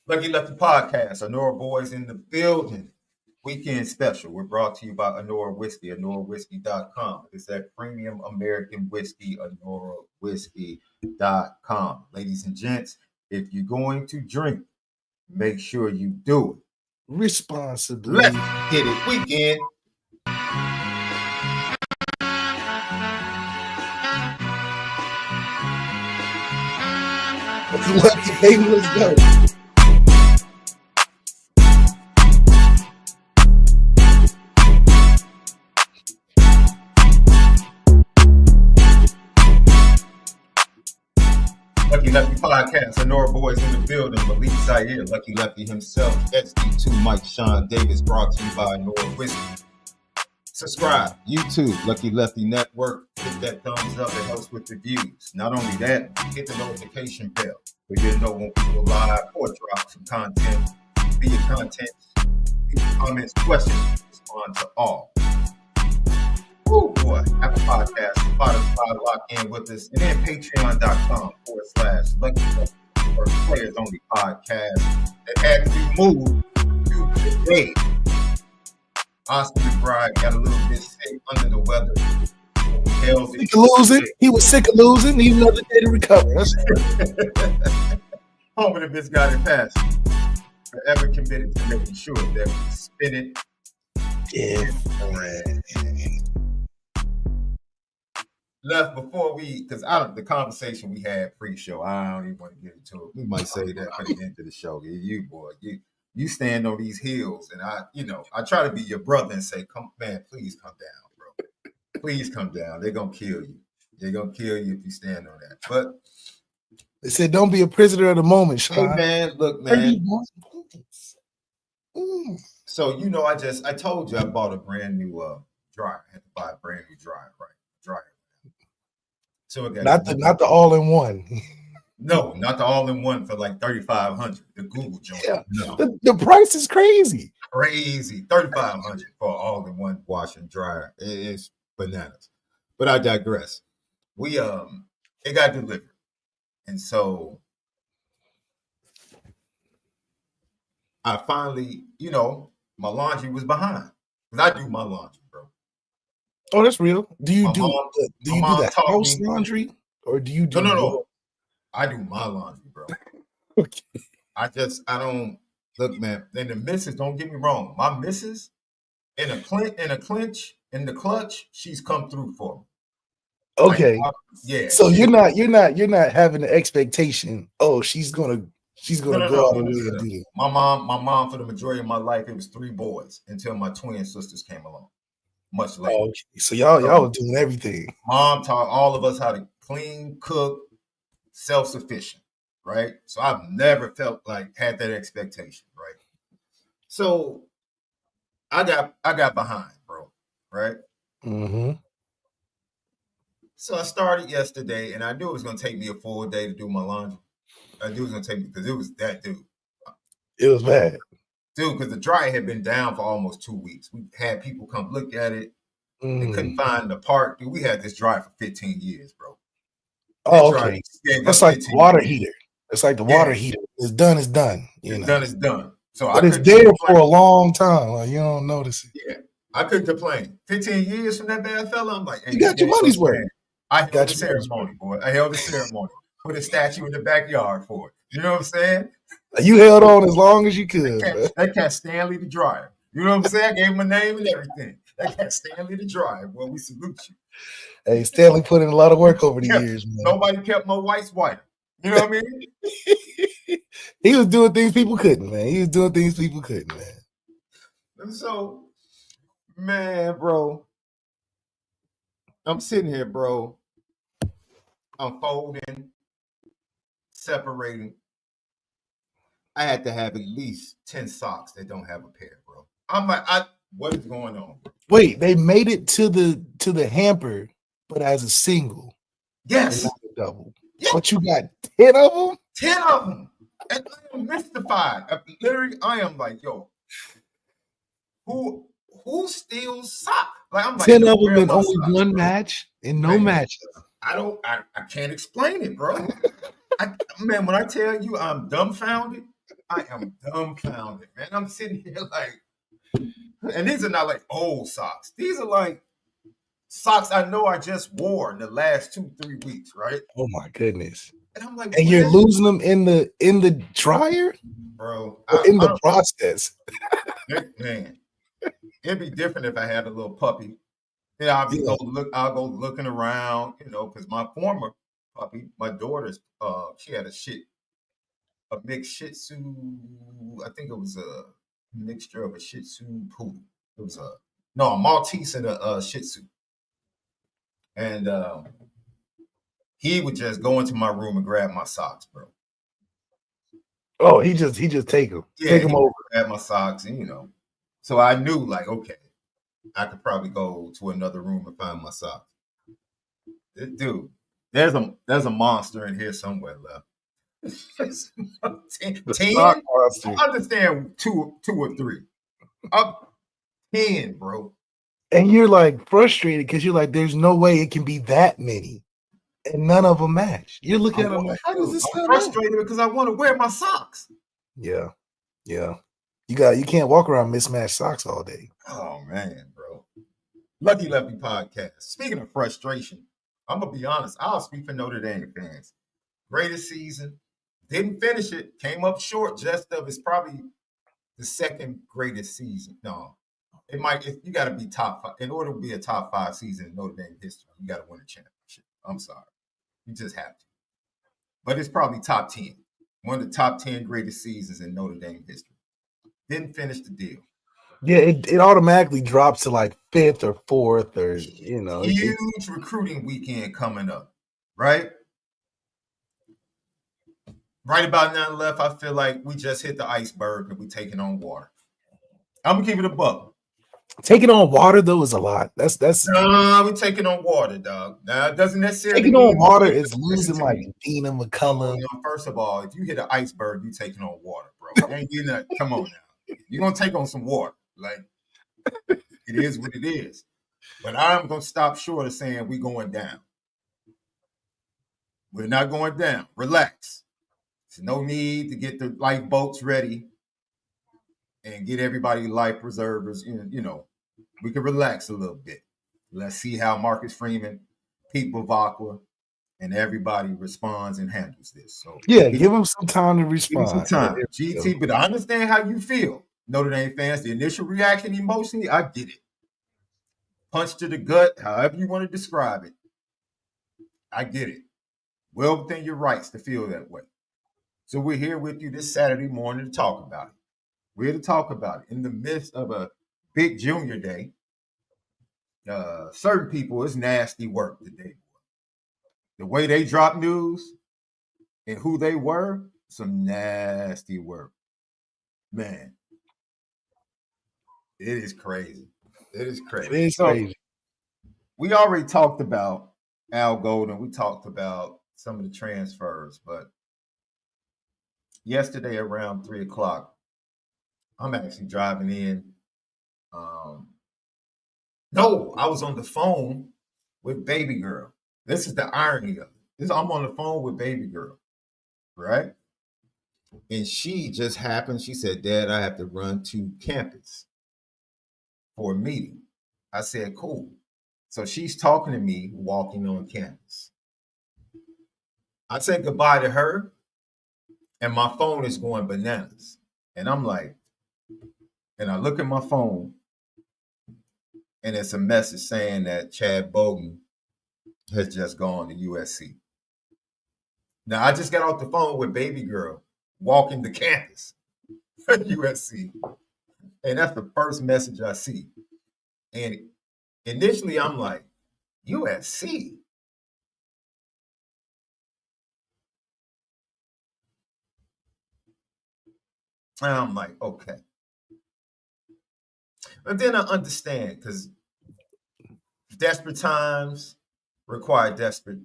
Lucky Lefty Podcast, Onora Boys in the building. Weekend special. We're brought to you by Onora Whiskey, OnoraWhiskey.com. It's that premium American whiskey, OnoraWhiskey.com. Ladies and gents, if you're going to drink, make sure you do it responsibly. Let's get it. Weekend. Lucky, baby, let's go. Lucky Lefty Podcast, Onora Boys in the building. MALIK, ZAIRE, Lucky Lefty himself, SD2 Mike, SHAUN Davis, brought to you by Onora Whiskey. Subscribe, YouTube, Lucky Lefty Network. Hit that thumbs up, it helps with the views. Not only that, hit the notification bell so you know when we go live or drop some content. Be your content, comments, questions, respond to all. Oh boy, Apple Podcast, Spotify, lock in with us, and then patreon.com/Lucky Lefty for players only podcast that had to be moved to today. Oscar McBride got a little bit sick, under the weather. Sick of losing. He was sick of losing. Need another day to recover. Hoping if this guy that passed, forever committed to making sure that we spin it. Left before because the conversation we had pre-show, I don't even want to get into it. We might say that for the end of the show. You boy, you stand on these hills, and I try to be your brother and say, "Come, man, please come down, bro. Please come down. They're gonna kill you. They're gonna kill you if you stand on that." But they said, "Don't be a prisoner of the moment, Sean." Hey, man, look, man. So I told you I bought a brand new dryer. I had to buy a brand new dryer, right? Dryer. So it got not the all-in-one. No, not the all-in-one for like $3,500. The Google joint. Yeah. No. The price is crazy. Crazy. $3,500 for an all-in-one wash and dryer. It's bananas. But I digress. It got delivered. And so I finally, my laundry was behind. Because I do my laundry, bro. Oh, that's real. Do you do the house laundry? Or do you do No. I do my laundry, bro. Okay. I don't look, man. And the missus, don't get me wrong. My missus in the clutch, she's come through for me. Okay. Yeah. So you're not having the expectation, oh, she's gonna go out and do it. My mom, for the majority of my life, it was 3 boys until my twin sisters came along. Much later. Oh, okay. So y'all were doing everything. Mom taught all of us how to clean, cook, self-sufficient, right? So I've never felt like had that expectation, right? So I got behind, bro, right? Mm-hmm. So I started yesterday, and I knew it was gonna take me a full day to do my laundry. I knew it was gonna take me because it was that dude. It was bad. Dude, because the dryer had been down for almost 2 weeks. We had people come look at it. They couldn't find the part. Dude, we had this dryer for 15 years, bro. Oh, okay. That's like the water heater. It's like the water heater. It's done. It's done. Done. It's done. So but it's there for a long time. Like, you don't notice it. Yeah, I couldn't complain. 15 years from that bad fella. I'm like, hey, you got your money's worth. I held the ceremony, boy. I held the ceremony. Put a statue in the backyard for it. You know what I'm saying? You held on as long as you could. That cat Stanley the dryer. You know what I'm saying? I gave him a name and everything. That cat Stanley the dryer. Boy, we salute you. Hey, Stanley put in a lot of work over the years, man. Nobody kept my whites white. You know what I mean? He was doing things people couldn't, man. And so, man, bro, I'm sitting here, bro. I'm folding, separating. I had to have at least 10 socks that don't have a pair, bro. I'm like, what is going on? Wait, they made it to the hamper, but as a single. Yes. Not a double. Yes. But you got 10 of them? 10 of them. And I am mystified. I am like, yo, who steals socks? Like, I'm like, 10 of them in only one match and no matches. I can't explain it, bro. Man, when I tell you I'm dumbfounded, I am dumbfounded, man. I'm sitting here like, and these are not like old socks. These are like socks I know I just wore in the last 2-3 weeks, right? Oh my goodness. And I'm like, And you're losing them in the dryer, bro, or in the process. Man, it'd be different if I had a little puppy. Yeah, I'll go looking around, because my former puppy, my daughter's, she had a mixed Shih Tzu. I think it was a mixture of a Shih Tzu poodle. It was a Maltese and a Shih Tzu. And he would just go into my room and grab my socks, bro. Oh, he just take them. Yeah, take them over. Grab my socks, and so I knew, like, okay, I could probably go to another room and find my socks. Dude, there's a monster in here somewhere left. 10? I understand two or three. Up 10, bro. And you're like frustrated because you're like, there's no way it can be that many, and none of them match. You're looking at them like, how does this sound? I'm frustrated because I want to wear my socks. Yeah. You can't walk around mismatched socks all day. Oh man, bro. Lucky Lefty podcast. Speaking of frustration, I'm gonna be honest. I'll speak for Notre Dame fans. Greatest season. Didn't finish it. Came up short just of. It's probably the second greatest season. No, you got to be top 5 in order to be a top 5 season in Notre Dame history. You got to win a championship. I'm sorry, you just have to. But it's probably top 10. One of the top 10 greatest seasons in Notre Dame history. Didn't finish the deal. Yeah, it automatically drops to like 5th or 4th, or huge recruiting weekend coming up, right? Right about now left, I feel like we just hit the iceberg and we taking on water. I'm gonna keep it a buck. Taking on water though is a lot. That's we're taking on water, dog. Now it doesn't necessarily taking on water is losing like Dina McCullum. First of all, if you hit an iceberg, you taking on water, bro. Ain't getting that. Come on now. You're gonna take on some water. Like it is what it is. But I'm gonna stop short of saying we're going down. We're not going down. Relax. There's no need to get the lifeboats ready and get everybody life preservers. We can relax a little bit. Let's see how Marcus Freeman, Pete Bavacqua, and everybody responds and handles this. So yeah, give them some time to respond. Give them some time, GT. But I understand how you feel, Notre Dame fans. The initial reaction emotionally, I get it. Punch to the gut, however you want to describe it. I get it. Well within your rights to feel that way. So we're here with you this Saturday morning to talk about it. We're here to talk about it in the midst of a big junior day. Certain people, it's nasty work today. The way they drop news and who they were, some nasty work. Man, it is crazy. It is crazy. It is crazy. We already talked about Al Golden. We talked about some of the transfers, but yesterday around 3:00, I'm actually driving in. No, I was on the phone with baby girl. This is the irony of it. I'm on the phone with baby girl, right? And she just happened. She said, "Dad, I have to run to campus for a meeting." I said, "Cool." So she's talking to me walking on campus. I said goodbye to her, and my phone is going bananas. And I'm like, and I look at my phone, and it's a message saying that Chad Bowden has just gone to USC. Now, I just got off the phone with baby girl walking the campus at USC. And that's the first message I see. And initially, I'm like, USC? And I'm like, okay. But then I understand, because desperate times require desperate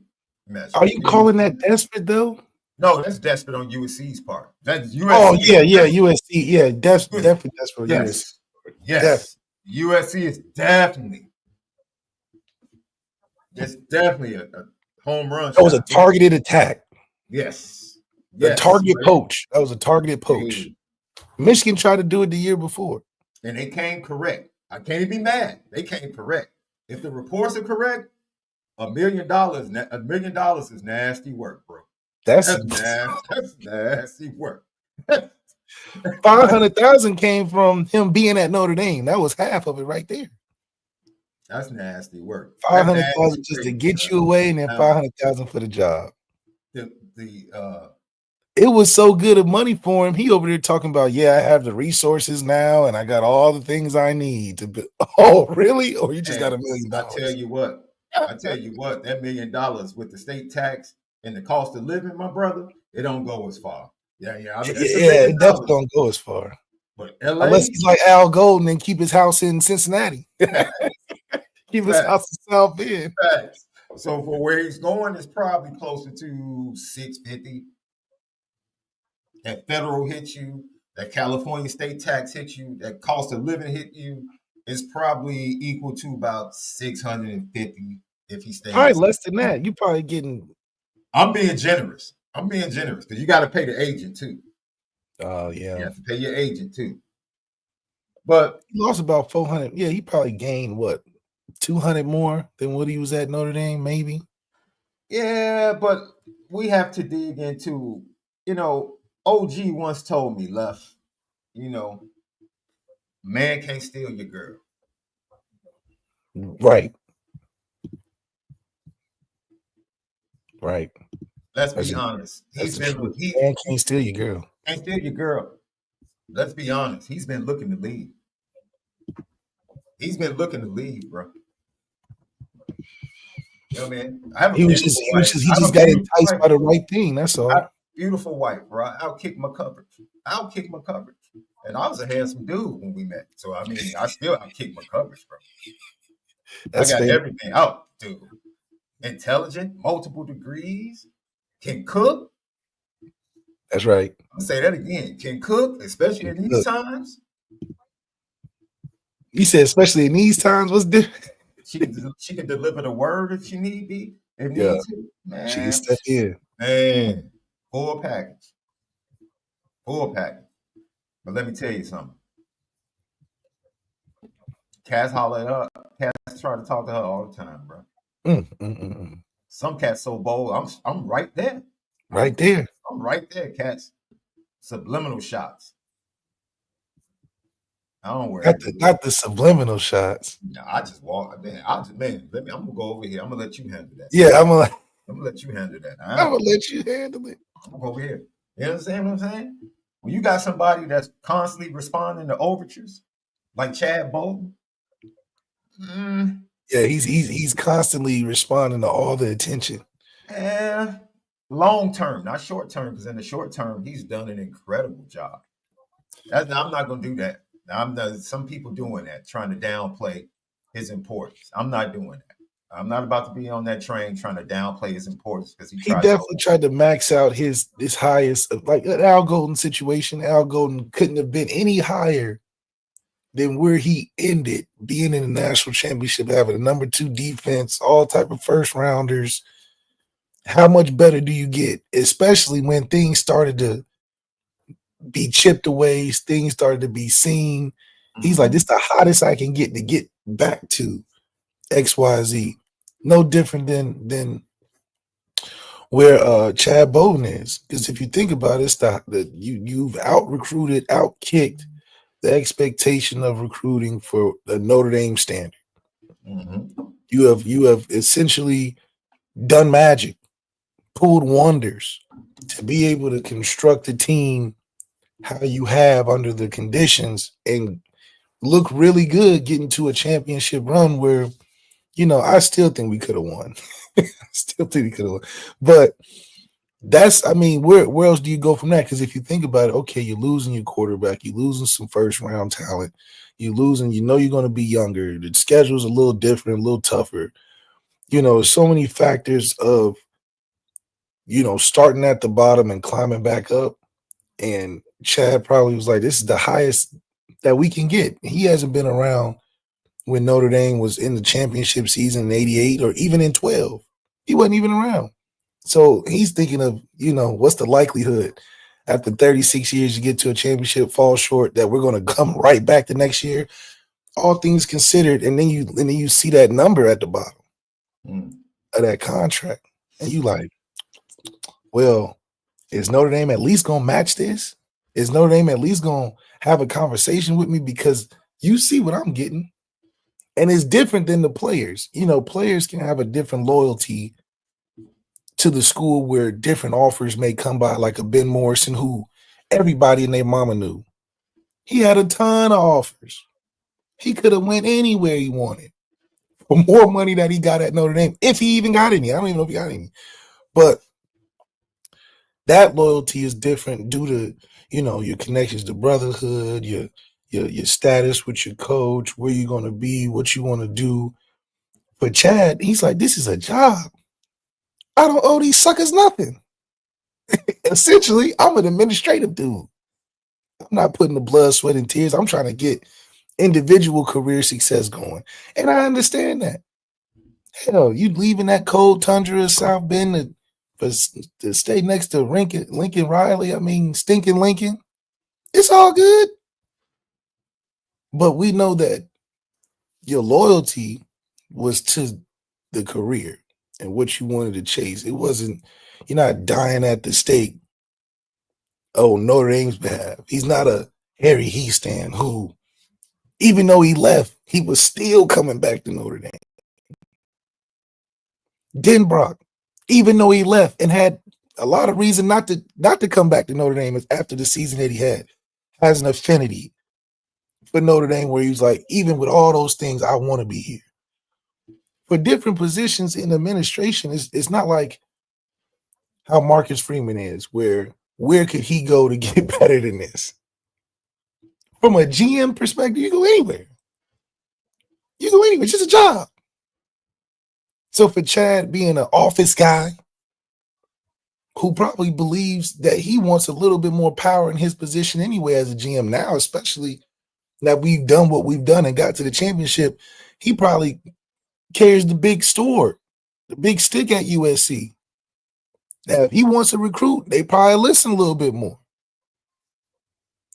measures. Are you calling that desperate though? No, that's desperate on USC's part. That's USC. Oh yeah, USC. Yeah, definitely desperate. Yes. Yes. USC is definitely. It's definitely a home run. That was a targeted attack. Yes. A Yes, target poach. That was a targeted poach. Michigan tried to do it the year before. And they came correct. I can't even be mad. They came correct. If the reports are correct, $1 million, $1 million is nasty work, bro. That's nasty work. 500,000 came from him being at Notre Dame. That was half of it right there. That's nasty work. 500,000 just to get you away, and then 500,000 for the job. It was so good of money for him. He over there talking about, yeah, I have the resources now, and I got all the things I need to be. Oh, really? Or you just got $1 million? I tell you what, that $1 million with the state tax and the cost of living, my brother, it don't go as far. Yeah. I mean, it definitely don't go as far. But LA, unless he's like Al Golden and keep his house in Cincinnati. Keep his house in South Bend. So for where he's going, it's probably closer to 650. That federal hit you, that California state tax hit you, that cost of living hit you, is probably equal to about 650 if he stays. Probably less than that. You probably getting. I'm being generous because you got to pay the agent too. Oh yeah, you have to pay your agent too. But he lost about 400. Yeah, he probably gained what, 200 more than what he was at Notre Dame, maybe. Yeah, but we have to dig into, OG once told me, Left, man can't steal your girl. Right. Let's be honest. Man can't steal your girl. Can't steal your girl. Let's be honest. He's been looking to leave. Bro. You know what I mean? He just got enticed by the right thing. That's all. Beautiful wife, bro. I'll kick my coverage. And I was a handsome dude when we met. So, I mean, I still outkick my coverage, bro. I got everything out, dude. Intelligent, multiple degrees, can cook. That's right. I'm going to say that again. Can cook, especially in these times. You said especially in these times? What's different? She can deliver the word if she need be. If need to. Man. She can step in. Man. Full package. But let me tell you something. Cats holler at her. Cats try to talk to her all the time, bro. Some cats so bold. I'm right there. Right there. I'm right there, cats. Subliminal shots. I don't worry. Not the subliminal shots. No, I just walk. Man, I'm gonna go over here. I'm gonna let you handle that. Yeah, I'm gonna let you handle that. I'm gonna let you handle it. I'm gonna go over here. You understand what I'm saying? When you got somebody that's constantly responding to overtures, like Chad Bowden. Yeah, he's constantly responding to all the attention. Long term, not short term, because in the short term, he's done an incredible job. I'm not gonna do that. Some people doing that, trying to downplay his importance. I'm not doing that. I'm not about to be on that train trying to downplay his importance because he definitely tried to max out his highest, like that Al Golden situation. Al Golden couldn't have been any higher than where he ended, being in the national championship, having a number 2 defense, all type of first rounders. How much better do you get, especially when things started to be chipped away, things started to be seen. He's like, this is the hottest I can get to get back to XYZ. No different than where Chad Bowden is. Because if you think about it, it's you've out-recruited, out-kicked the expectation of recruiting for the Notre Dame standard. You have essentially done magic, pulled wonders to be able to construct a team how you have under the conditions and look really good getting to a championship run where, I still think we could have won. But where else do you go from that? Because if you think about it, okay, you're losing your quarterback, you're losing some first round talent, you're losing, you're going to be younger. The schedule's a little different, a little tougher. So many factors of, starting at the bottom and climbing back up. And Chad probably was like, this is the highest that we can get. He hasn't been around when Notre Dame was in the championship season in '88 or even in '12. He wasn't even around. So he's thinking of, what's the likelihood after 36 years you get to a championship, fall short, that we're going to come right back the next year, all things considered, and then you see that number at the bottom of that contract, and you like, well, is Notre Dame at least going to match this? Is Notre Dame at least going to have a conversation with me? Because you see what I'm getting. And it's different than the players. Players can have a different loyalty to the school where different offers may come by, like a Ben Morrison, who everybody and their mama knew. He had a ton of offers. He could have went anywhere he wanted for more money that he got at Notre Dame, if he even got any. I don't even know if he got any. But that loyalty is different due to, your connections to brotherhood, your status with your coach, where you're going to be, what you want to do. But Chad, he's like, this is a job. I don't owe these suckers nothing. Essentially, I'm an administrative dude. I'm not putting the blood, sweat, and tears. I'm trying to get individual career success going. And I understand that. Hell, you leaving that cold tundra of South Bend to stay next to Lincoln Riley, stinking Lincoln. It's all good. But we know that your loyalty was to the career and what you wanted to chase. It wasn't, you're not dying at the stake. Oh, Notre Dame's behalf. He's not a Harry Heastan who, even though he left, he was still coming back to Notre Dame. Denbrock, even though he left and had a lot of reason not to come back to Notre Dame after the season that he had, has an affinity for Notre Dame where he was like, even with all those things, I want to be here. For different positions in administration, it's not like how Marcus Freeman is, where could he go to get better than this? From a GM perspective, you go anywhere. It's just a job. So for Chad being an office guy who probably believes that he wants a little bit more power in his position anyway as a GM now, especially that we've done what we've done and got to the championship, he probably carries the big sword, the big stick at USC. Now, if he wants to recruit, they probably listen a little bit more.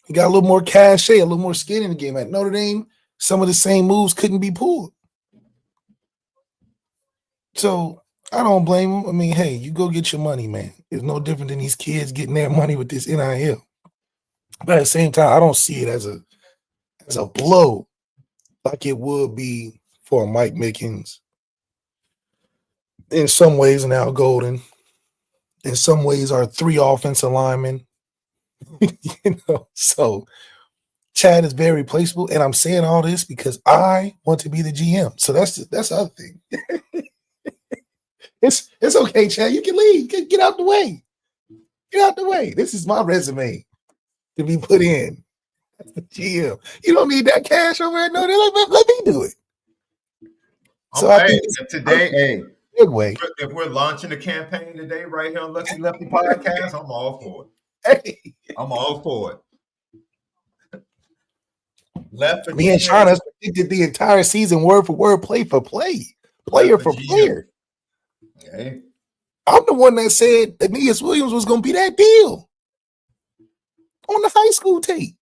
He got a little more cachet, a little more skin in the game. At Notre Dame, some of the same moves couldn't be pulled. So I don't blame him. Hey, you go get your money, man. It's no different than these kids getting their money with this NIL. But at the same time, I don't see it as a blow like it would be for Mike Mickens. In some ways, an Al Golden. In some ways, our 3 offensive linemen. So Chad is very replaceable. And I'm saying all this because I want to be the GM. So that's the other thing. It's okay, Chad. You can leave. Get out the way. Get out the way. This is my resume to be put in. That's the GM. You don't need that cash over there. No, let me do it. So I think today, good way. If we're launching a campaign today right here on Lucky Lefty Podcast, I'm all for it. Hey. I'm all for it. Me and Shaun has predicted the entire season word for word, play for play, player for player. Okay. I'm the one that said Aeneas Williams was going to be that deal on the high school tape.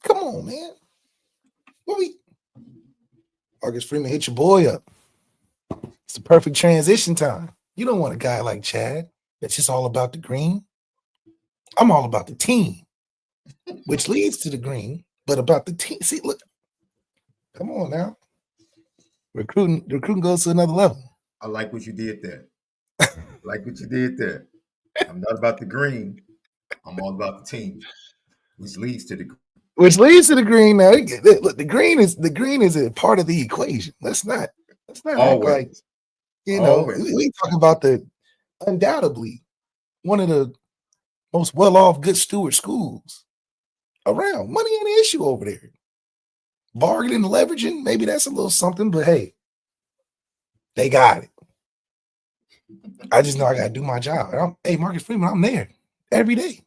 Come on, man. Marcus Freeman, hit your boy up. It's the perfect transition time. You don't want a guy like Chad that's just all about the green. I'm all about the team, which leads to the green, but about the team. See, look, come on now. Recruiting goes to another level. I like what you did there. I'm not about the green. I'm all about the team, which leads to the green. Now, look, the green is a part of the equation. Let's not act like, we talk about the undoubtedly one of the most well-off good steward schools around. Money ain't an issue over there. Bargaining, leveraging, maybe that's a little something, but hey, they got it. I just know I got to do my job. Hey, Marcus Freeman, I'm there every day.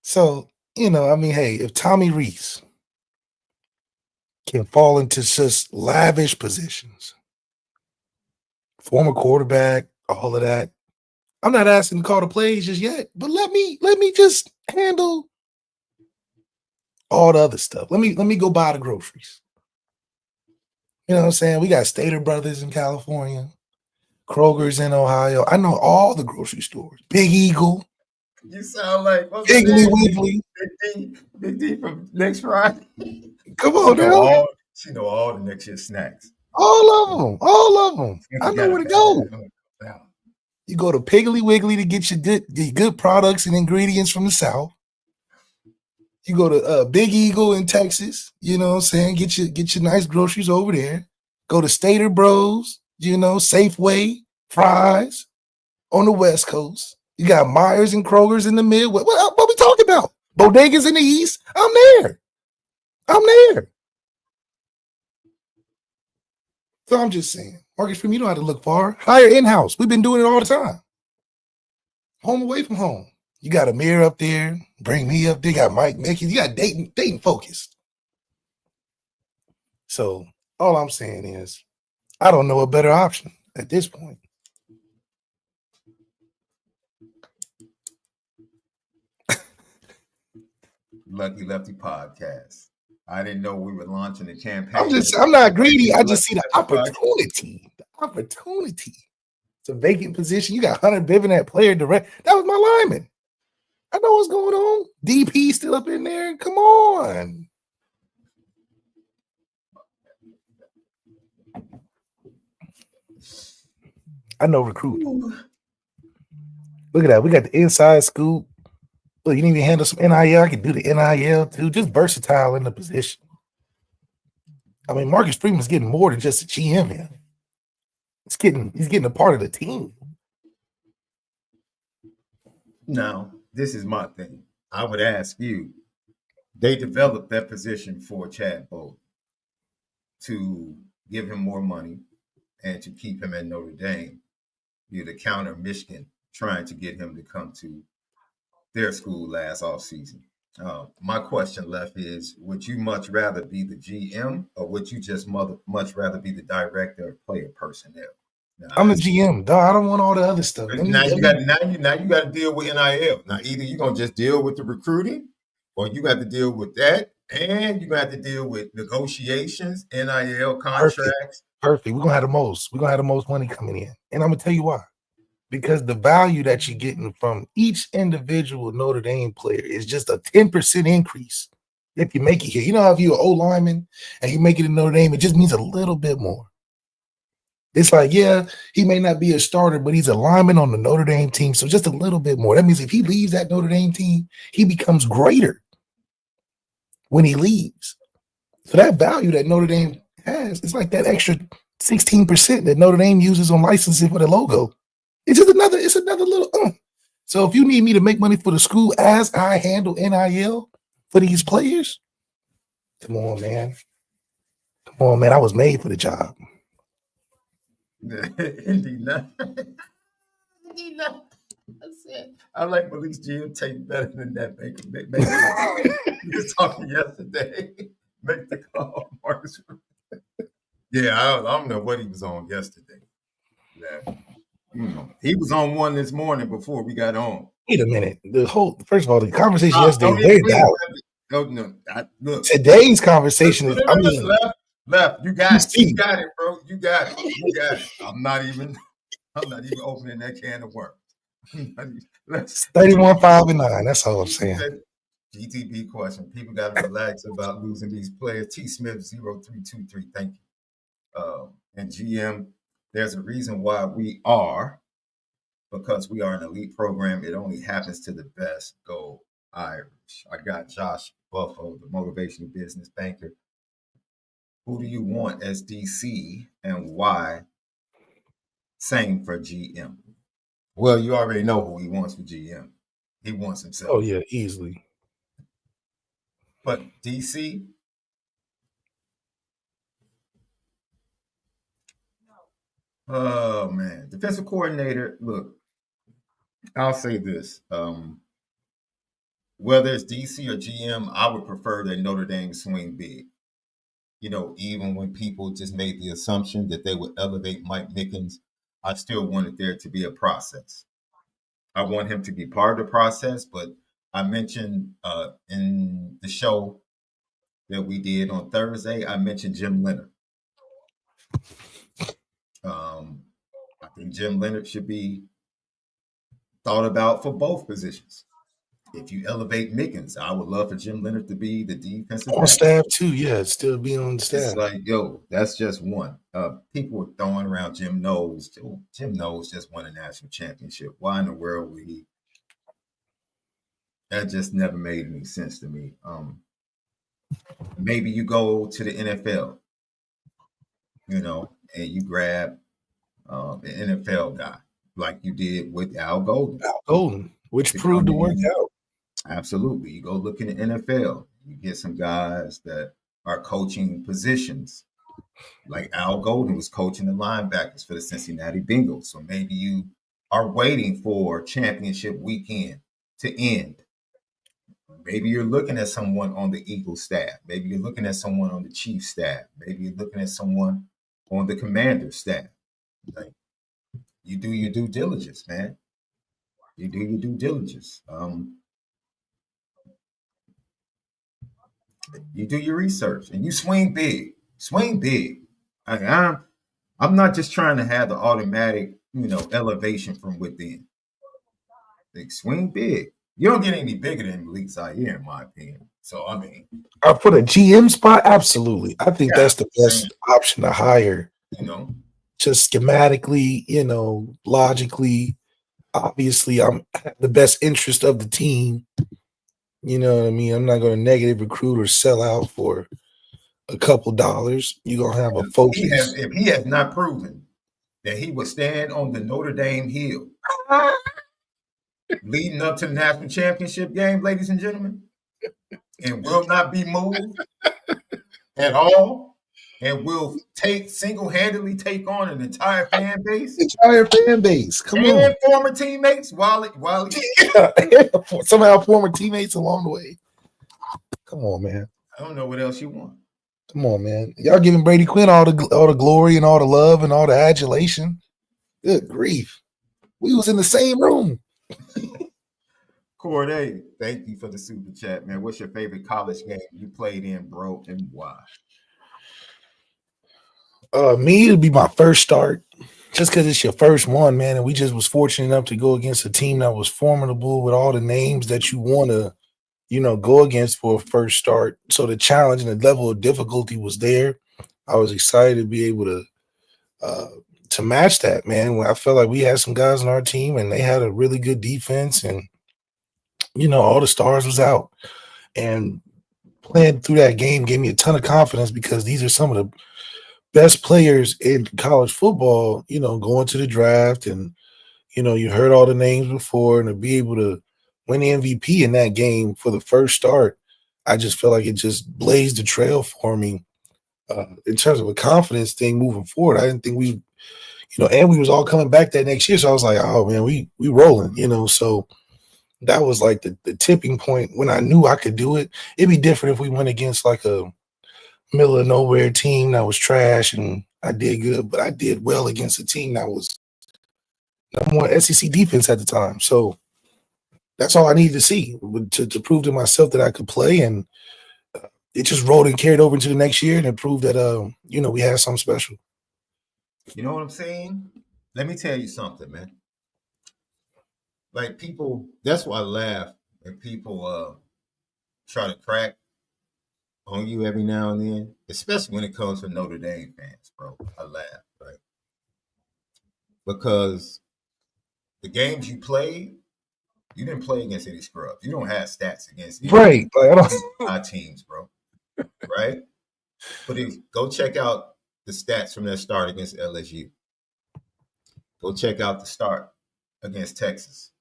So, hey, if Tommy Rees can fall into just lavish positions, former quarterback, all of that. I'm not asking to call the plays just yet, but let me just handle all the other stuff. Let me go buy the groceries. You know what I'm saying? We got Stater Brothers in California, Kroger's in Ohio. I know all the grocery stores. Big Eagle. You sound like what's his Piggly name? Wiggly. Big D from next Friday. Come on now. She know all the next year snacks. All of them. I know where to go. Yeah. You go to Piggly Wiggly to get your good products and ingredients from the South. You go to Big Eagle in Texas, you know what I'm saying? Get your nice groceries over there. Go to Stater Bros, you know, Safeway, Fry's on the West Coast. You got Myers and Kroger's in the Midwest. What we talking about? Bodegas in the East? I'm there. So I'm just saying, Marcus Freeman, you don't have to look far. Hire in-house. We've been doing it all the time. Home away from home. You got Amir up there. Bring me up there. You got Mike Mickey. You got Dayton focused. So all I'm saying is, I don't know a better option at this point. Lucky Lefty podcast. I didn't know we were launching a campaign. I'm not greedy. I just see the opportunity. The opportunity. It's a vacant position. You got Hunter Biven at player direct. That was my lineman. I know what's going on. DP still up in there. Come on. I know recruit. Look at that. We got the inside scoop. Look, you need to handle some NIL. I can do the NIL too. Just versatile in the position. I mean, Marcus Freeman's getting more than just a GM here. He's getting a part of the team. Now, this is my thing. I would ask you, they developed that position for Chad Bowden to give him more money and to keep him at Notre Dame, to counter Michigan trying to get him to come to their school last offseason. My question left is, would you much rather be the GM or would you just much rather be the director of player personnel? Now, I'm the GM, dog. I don't want all the other stuff. Now you got to deal with NIL. Now either you're gonna just deal with the recruiting, or you got to deal with that, and you got to deal with negotiations, NIL contracts. Perfect. We're gonna have the most. We're gonna have the most money coming in, and I'm gonna tell you why. Because the value that you're getting from each individual Notre Dame player is just a 10% increase if you make it here. You know how if you're an O lineman and you make it in Notre Dame, it just means a little bit more. It's like, yeah, he may not be a starter, but he's a lineman on the Notre Dame team, so just a little bit more. That means if he leaves that Notre Dame team, he becomes greater when he leaves. So that value that Notre Dame has, it's like that extra 16% that Notre Dame uses on licensing for the logo. It's another little. So if you need me to make money for the school as I handle NIL for these players, come on, man. I was made for the job. Indeed not. I like Malik's GM tape better than that. We were talking yesterday. Make the call, Marcus. Yeah, I don't know what he was on yesterday. Yeah. He was on one this morning before we got on. Wait a minute. First of all, the conversation yesterday look. Today's conversation is. Left. You got it, bro. You got it. I'm not even opening that can of worms. 31, 5, and 9. That's all I'm saying. GTB question. People got to relax about losing these players. T Smith 0323. Thank you. And GM, there's a reason why we are, because we are an elite program. It only happens to the best. Go Irish. I got Josh Buffo, the motivational business banker. Who do you want as DC and why? Same for GM. Well, you already know who he wants for GM. He wants himself. Oh, yeah, easily. But DC, oh, man. Defensive coordinator, look, I'll say this. Whether it's DC or GM, I would prefer that Notre Dame swing big. Even when people just made the assumption that they would elevate Mike Mickens, I still wanted there to be a process. I want him to be part of the process, but I mentioned in the show that we did on Thursday, I mentioned Jim Leonard. I think Jim Leonard should be thought about for both positions. If you elevate Mickens, I would love for Jim Leonard to be the defensive on back. staff too. Yeah, still being on the staff. It's like, yo, that's just one. People were throwing around Jim Knowles. Jim Knowles just won a national championship. Why in the world would he? That just never made any sense to me. Maybe you go to the NFL, and you grab an NFL guy like you did with Al Golden. Al Golden, which proved to work out. Absolutely. You go look in the NFL, you get some guys that are coaching positions. Like Al Golden was coaching the linebackers for the Cincinnati Bengals. So maybe you are waiting for championship weekend to end. Maybe you're looking at someone on the Eagles staff. Maybe you're looking at someone on the Chiefs staff. Maybe you're looking at someone on the Commander's staff. Like, you do your due diligence, man. You do your due diligence. You do your research and you swing big. Swing big. I'm not just trying to have the automatic, elevation from within. Like, swing big. You don't get any bigger than MALIK ZAIRE, in my opinion. So, I mean, for the GM spot, absolutely. I think that's the best option to hire. Just schematically, logically, obviously, I'm the best interest of the team. You know what I mean? I'm not going to negative recruit or sell out for a couple dollars. You're going to have a focus. If he has not proven that he would stand on the Notre Dame hill leading up to the national championship game, ladies and gentlemen, and will not be moved at all, and will single-handedly take on an entire fan base. Come on. And former teammates while somehow former teammates along the way. Come on, man. I don't know what else you want. Come on, man. Y'all giving Brady Quinn all the glory and all the love and all the adulation. Good grief. We was in the same room. Corday, thank you for the super chat, man. What's your favorite college game you played in, bro, and why? Me, it'd be my first start, just because it's your first one, man. And we just was fortunate enough to go against a team that was formidable with all the names that you want to, go against for a first start. So the challenge and the level of difficulty was there. I was excited to be able to match that, man. When I felt like we had some guys on our team and they had a really good defense, and all the stars was out. And playing through that game gave me a ton of confidence, because these are some of the best players in college football, going to the draft, and, you heard all the names before, and to be able to win the MVP in that game for the first start, I just felt like it just blazed the trail for me in terms of a confidence thing moving forward. I didn't think we, and we was all coming back that next year. So I was like, oh man, we rolling, so that was like the tipping point when I knew I could do it. It'd be different if we went against like a middle of nowhere team that was trash and I did good, but I did well against a team that was number one SEC defense at the time. So that's all I needed to see to prove to myself that I could play, and it just rolled and carried over into the next year, and it proved that we had something special. You know what I'm saying? Let me tell you something, man. Like, people, that's why I laugh when people try to crack on you every now and then, especially when it comes to Notre Dame fans, bro. I laugh, right? Because the games you played, you didn't play against any scrubs. You don't have stats against any our teams, bro. Right? But go check out the stats from their start against LSU. Go check out the start against Texas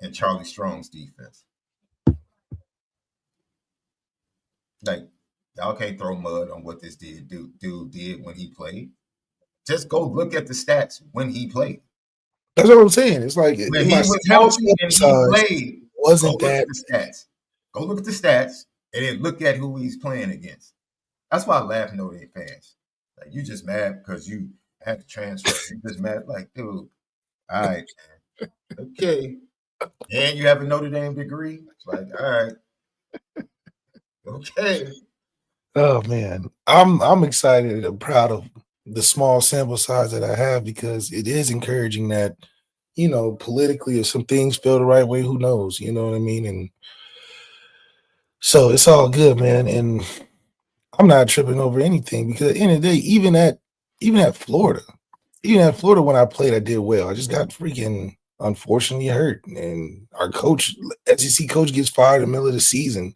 and Charlie Strong's defense. Like, y'all can't throw mud on what this dude did when he played. Just go look at the stats when he played. That's what I'm saying. It's like when he was healthy and he played, wasn't that the stats? Go look at the stats and then look at who he's playing against. That's why I laugh at Notre Dame fans. Like, you just mad because you had to transfer. He just mad like, dude, all right, man. Okay. And you have a Notre Dame degree? It's like, all right. Okay. Oh man, I'm excited and proud of the small sample size that I have because it is encouraging that, politically if some things feel the right way, who knows? You know what I mean? And so it's all good, man. And I'm not tripping over anything because at the end of the day, even at Florida, when I played, I did well. I just got freaking unfortunately hurt. And our coach, SEC coach, gets fired in the middle of the season.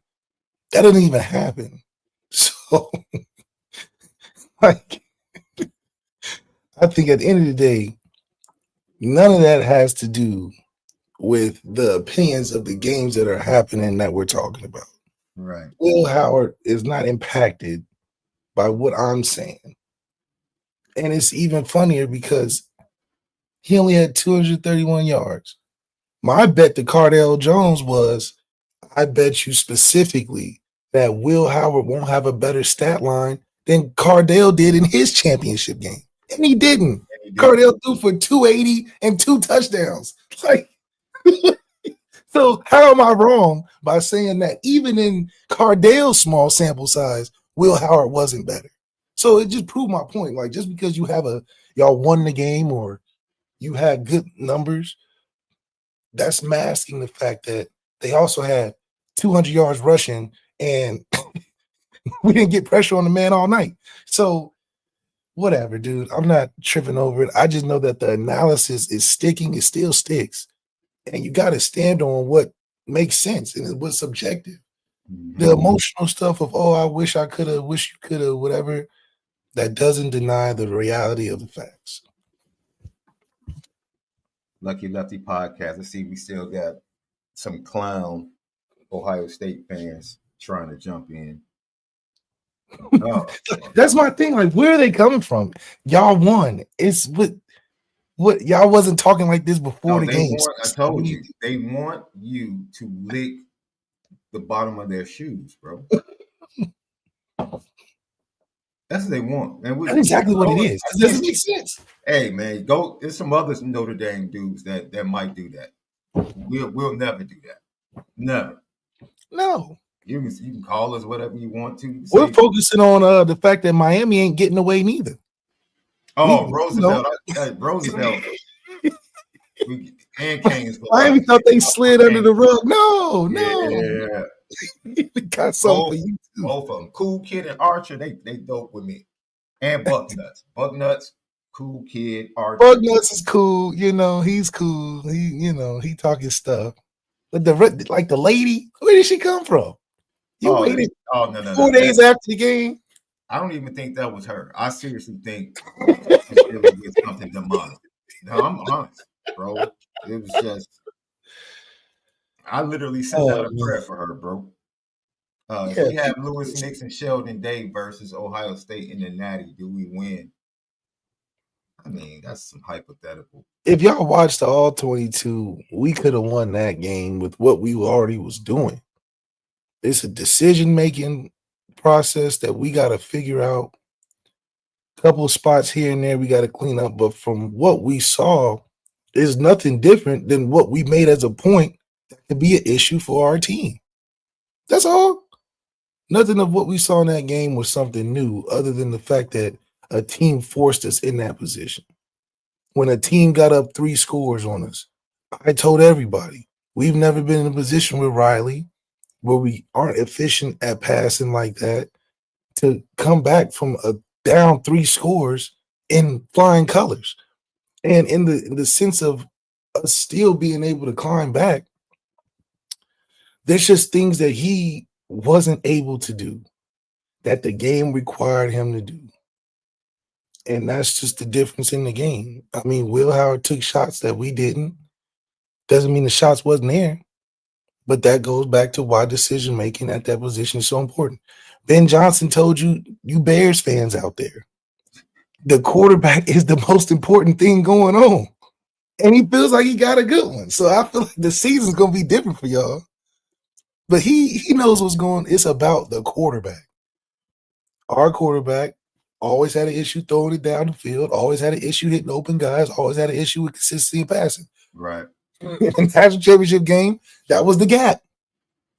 That doesn't even happen. So like I think at the end of the day, none of that has to do with the opinions of the games that are happening that we're talking about. Right. Will Howard is not impacted by what I'm saying. And it's even funnier because he only had 231 yards. My bet to Cardale Jones was, I bet you specifically that Will Howard won't have a better stat line than Cardale did in his championship game. And he didn't. Cardale threw for 280 and 2 touchdowns. Like, so how am I wrong by saying that even in Cardale's small sample size, Will Howard wasn't better? So it just proved my point. Like, just because y'all won the game or you had good numbers, that's masking the fact that they also had 200 yards rushing and we didn't get pressure on the man all night. So whatever, dude. I'm not tripping over it. I just know that the analysis is sticking. It still sticks. And you got to stand on what makes sense and what's subjective. The emotional stuff of, oh, I wish I could have, wish you could have, whatever, that doesn't deny the reality of the facts. Lucky Lefty podcast. I see we still got some clown Ohio State fans trying to jump in. Oh, that's my thing. Like, where are they coming from? Y'all won. It's what y'all wasn't talking like this before the game. I told you, they want you to lick the bottom of their shoes, bro. That's what they want. And that's exactly what it is. It doesn't make sense. Hey, man, go. There's some other Notre Dame dudes that might do that. We'll never do that. Never. No. You can call us whatever you want to. We're focusing on the fact that Miami ain't getting away neither. Oh, Roosevelt. Roosevelt. And Canes. Miami thought they slid under the rug. No. Yeah. Got something for you too. Both of them. Cool Kid and Archer, they dope with me. And Bucknuts. Bucknuts, cool kid, Archer. Bucknuts is cool. He's cool. He talking stuff. But the lady, where did she come from? You waited 4 days after the game. I don't even think that was her. I seriously think it was something demonic. No, I'm honest, bro. It was just, I literally sent out a prayer for her, bro. If we have Lewis Nix and Sheldon Day versus Ohio State in the Natty, do we win? I mean, that's some hypothetical. If y'all watched the All 22, we could have won that game with what we already was doing. It's a decision-making process that we got to figure out. A couple of spots here and there we got to clean up. But from what we saw, there's nothing different than what we made as a point that could be an issue for our team. That's all. Nothing of what we saw in that game was something new other than the fact that a team forced us in that position. When a team got up 3 scores on us, I told everybody, we've never been in a position with Riley where we aren't efficient at passing like that to come back from a down 3 scores in flying colors. And in the sense of us still being able to climb back, there's just things that he wasn't able to do that the game required him to do. And that's just the difference in the game. I mean, Will Howard took shots that we didn't. Doesn't mean the shots wasn't there. But that goes back to why decision-making at that position is so important. Ben Johnson told you Bears fans out there, the quarterback is the most important thing going on. And he feels like he got a good one. So I feel like the season's going to be different for y'all. But he knows what's going on. It's about the quarterback. Our quarterback Always had an issue throwing it down the field. Always had an issue hitting open guys. Always had an issue with consistency in passing. Right. In the national championship game, that was the gap.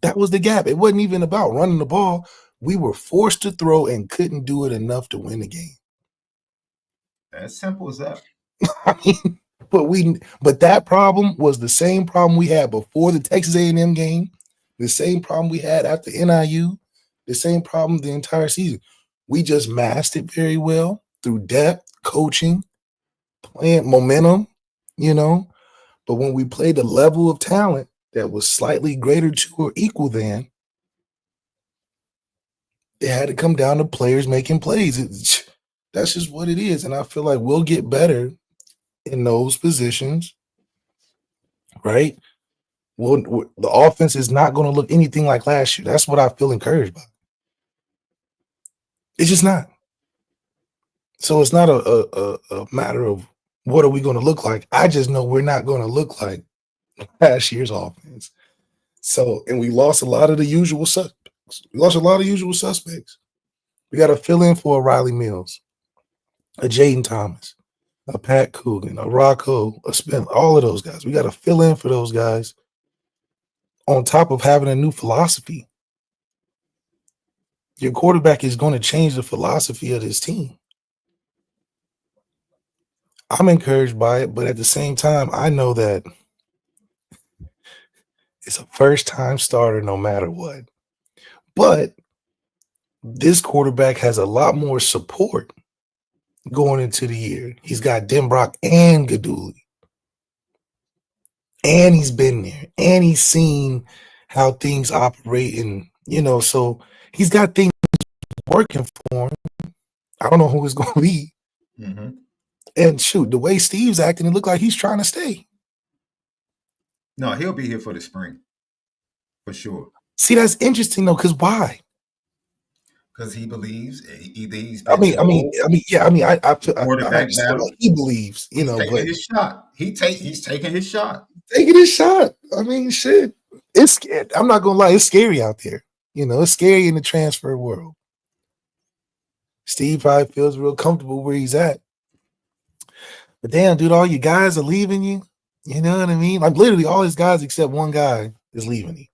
That was the gap. It wasn't even about running the ball. We were forced to throw and couldn't do it enough to win the game. As simple as that. I mean, but that problem was the same problem we had before the Texas A&M game, the same problem we had after NIU, the same problem the entire season. We just masked it very well through depth, coaching, playing momentum, you know. But when we played the level of talent that was slightly greater to or equal than, it had to come down to players making plays. That's just what it is. And I feel like we'll get better in those positions, right? The offense is not going to look anything like last year. That's what I feel encouraged by. It's just not. So it's not a matter of what are we going to look like. I just know we're not going to look like last year's offense. So, and we lost a lot of the usual suspects. We got to fill in for a Riley Mills, a Jaden Thomas, a Pat Coogan, a Rocco, a Spin, all of those guys. We got to fill in for those guys on top of having a new philosophy. Your quarterback is going to change the philosophy of this team. I'm encouraged by it, but at the same time, I know that it's a first-time starter no matter what. But this quarterback has a lot more support going into the year. He's got Denbrock and Gaduli. And he's been there. And he's seen how things operate. And, so he's got things working for him. I don't know who it's going to be. Mm-hmm. And shoot, the way Steve's acting, it looked like he's trying to stay. No, he'll be here for the spring. For sure. See, that's interesting, though, because why? Because he believes either he's I feel like he believes, he's but taking his shot. He's taking his shot. Taking his shot. I mean, shit. It's I'm not gonna lie, it's scary out there. It's scary in the transfer world. Steve probably feels real comfortable where he's at. But damn, dude, all your guys are leaving you. You know what I mean? Like literally all his guys except one guy is leaving him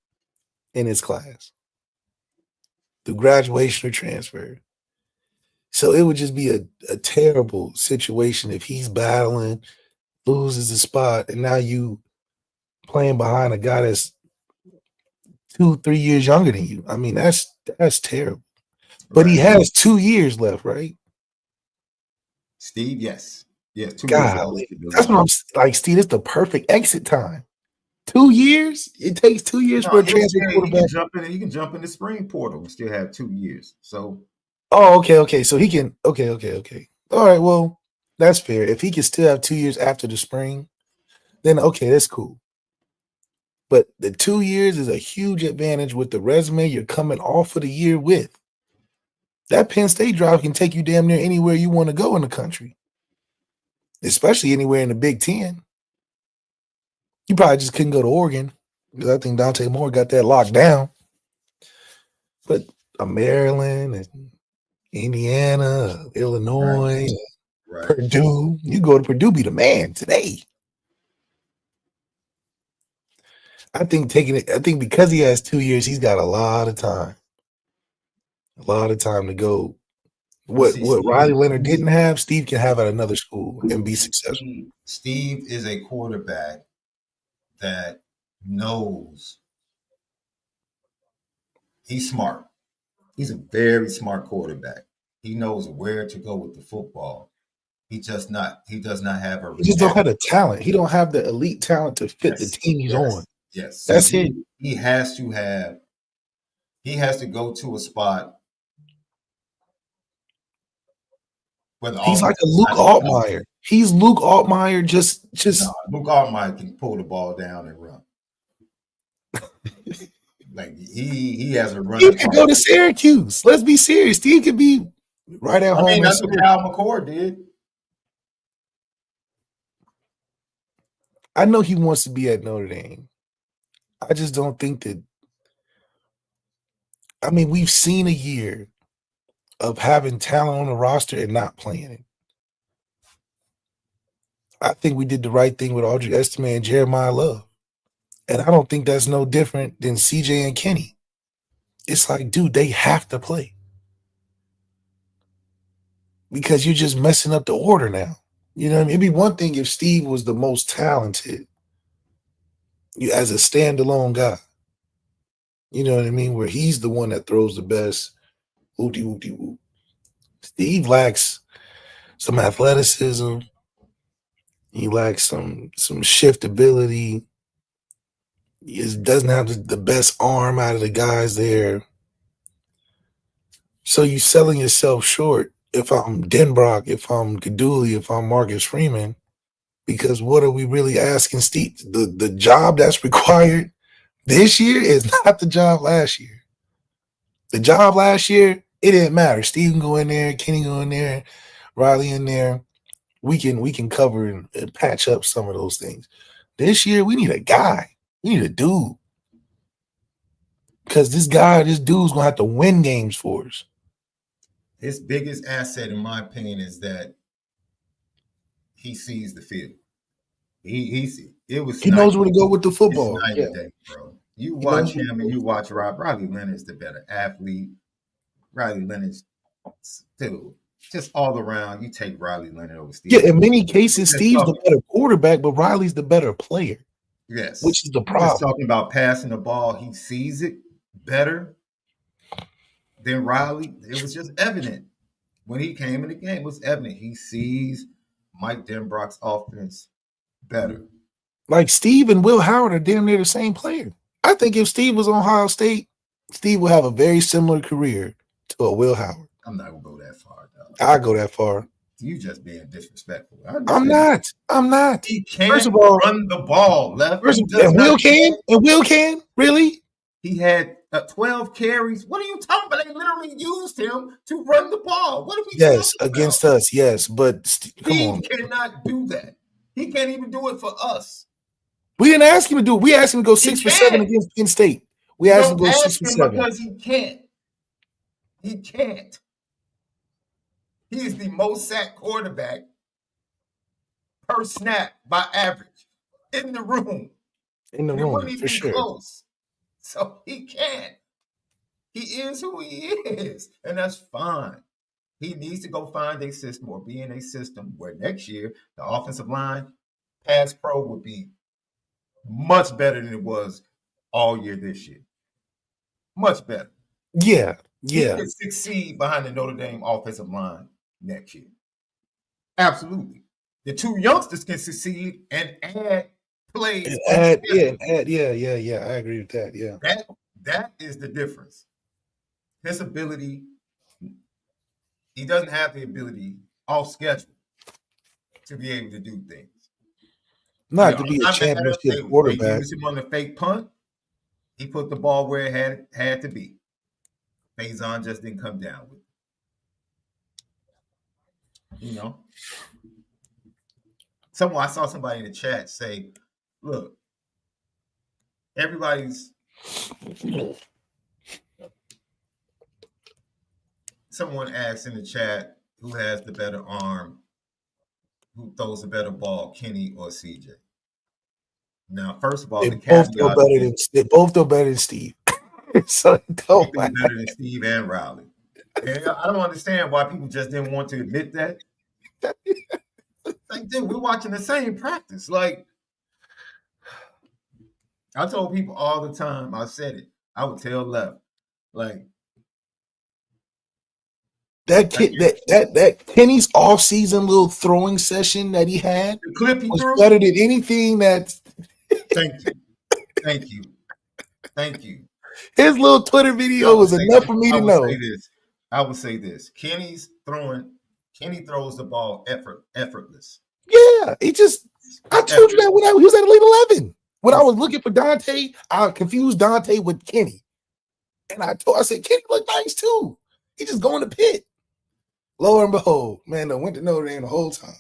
in his class. Through graduation or transfer. So it would just be a terrible situation if he's battling, loses a spot, and now you playing behind a guy that's 2-3 years younger than you. I mean, that's terrible. But he has 2 years left, right? Steve, yes. Yes, 2 years left. That's what I'm like, Steve, it's the perfect exit time. 2 years? It takes 2 years for a transfer quarterback. He can jump in the spring portal and still have 2 years. So okay. So he can okay. All right, well, that's fair. If he can still have 2 years after the spring, then okay, that's cool. But the 2 years is a huge advantage with the resume you're coming off of the year with. That Penn State drive can take you damn near anywhere you want to go in the country, especially anywhere in the Big Ten. You probably just couldn't go to Oregon because I think Dante Moore got that locked down. But Maryland and Indiana, Illinois, right. Purdue, you go to Purdue, be the man today. I think because he has 2 years, he's got a lot of time. A lot of time to go. What Riley Leonard didn't have, Steve can have at another school and be successful. Steve is a quarterback that knows he's smart. He's a very smart quarterback. He knows where to go with the football. He does not have he just don't have the talent. He don't have the elite talent to fit the team he's on. Yes. That's it. He has to go to a spot where he's like a Luke Altmaier. He's Luke Altmaier. Just Luke Altmaier can pull the ball down and run. Like he has a run. He can go to Syracuse. Let's be serious. Steve could be right at home. I mean, that's what Cal McCord did. I know he wants to be at Notre Dame. I just don't think that. I mean, we've seen a year of having talent on the roster and not playing it. I think we did the right thing with Audrey Estime and Jeremiah Love. And I don't think that's no different than CJ and Kenny. It's like, dude, they have to play. Because you're just messing up the order now. You know what I mean? It'd be one thing if Steve was the most talented as a standalone guy. You know what I mean? Where he's the one that throws the best. Whoopty whoopty whoop. Steve lacks some athleticism. He lacks some shift ability. He doesn't have the best arm out of the guys there. So you're selling yourself short if I'm Denbrock, if I'm Gaduli, if I'm Marcus Freeman, because what are we really asking Steve? The job that's required this year is not the job last year. The job last year, it didn't matter. Steve can go in there, Kenny go in there, Riley in there. We can cover and patch up some of those things. This year, we need a guy. We need a dude. Because this dude's gonna have to win games for us. His biggest asset, in my opinion, is that he sees the field. He knows where to go with the football. It's night and day, bro. You watch him and you watch Riley Leonard's the better athlete. Riley Leonard's still just all around. You take Riley Leonard over Steve. Yeah, in many cases, Steve's the better quarterback, but Riley's the better player. Yes. Which is the problem. Just talking about passing the ball, he sees it better than Riley. It was just evident when he came in the game. It was evident he sees Mike Denbrock's offense better. Like Steve and Will Howard are damn near the same player. I think if Steve was on Ohio State, Steve will have a very similar career to a Will Howard. I'm not gonna go that far, though. I go that far. You just being disrespectful. I'm not. He can't run the ball, Left. And Will can really. He had 12 carries. What are you talking about? They literally used him to run the ball. What are we talking about? Against us, yes. But Steve cannot do that. He can't even do it for us. We didn't ask him to do it. We asked him to go 6 for 7 against Penn State. We asked him to go 6 for 7 because he can't. He can't. He is the most sacked quarterback per snap by average in the room. For sure. Close. So he can't. He is who he is, and that's fine. He needs to go find a system or be in a system where next year the offensive line pass pro would be much better than it was all year this year. Much better. Yeah. He could succeed behind the Notre Dame offensive line next year. Absolutely. The two youngsters can succeed and add plays. I agree with that. Yeah. That is the difference. His ability, he doesn't have the ability off schedule to be able to do things. Not to be a championship quarterback. They used him on the fake punt. He put the ball where it had to be. Faison just didn't come down with it. You know? I saw somebody in the chat say, look, someone asked in the chat who has the better arm, who throws the better ball, Kenny or CJ. Now, first of all, they both throw better than Steve. So better than Steve and Riley. And I don't understand why people just didn't want to admit that. Like, dude, we're watching the same practice. Like, I told people all the time, I said it. I would tell Left, like, that Kenny's off-season little throwing session that he had was better than anything that. Thank you. His little Twitter video was enough for me to know. I would say this. Kenny throws the ball effortless. Yeah, I told you that when he was at Elite 11. When I was looking for Dante, I confused Dante with Kenny. And I said, Kenny looked nice too. He just going to Pitt. Lo and behold, man, I went to Notre Dame the whole time.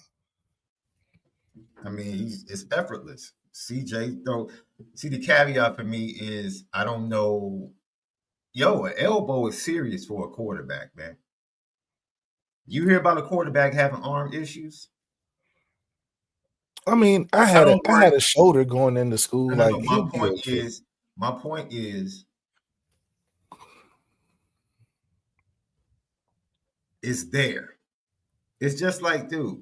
I mean, it's effortless. CJ, though, the caveat for me is I don't know. An elbow is serious for a quarterback, man. You hear about a quarterback having arm issues? I mean, I I had don't a shoulder going into school. no, no, Like no. he'll be okay. My point is, it's there. It's just like, dude,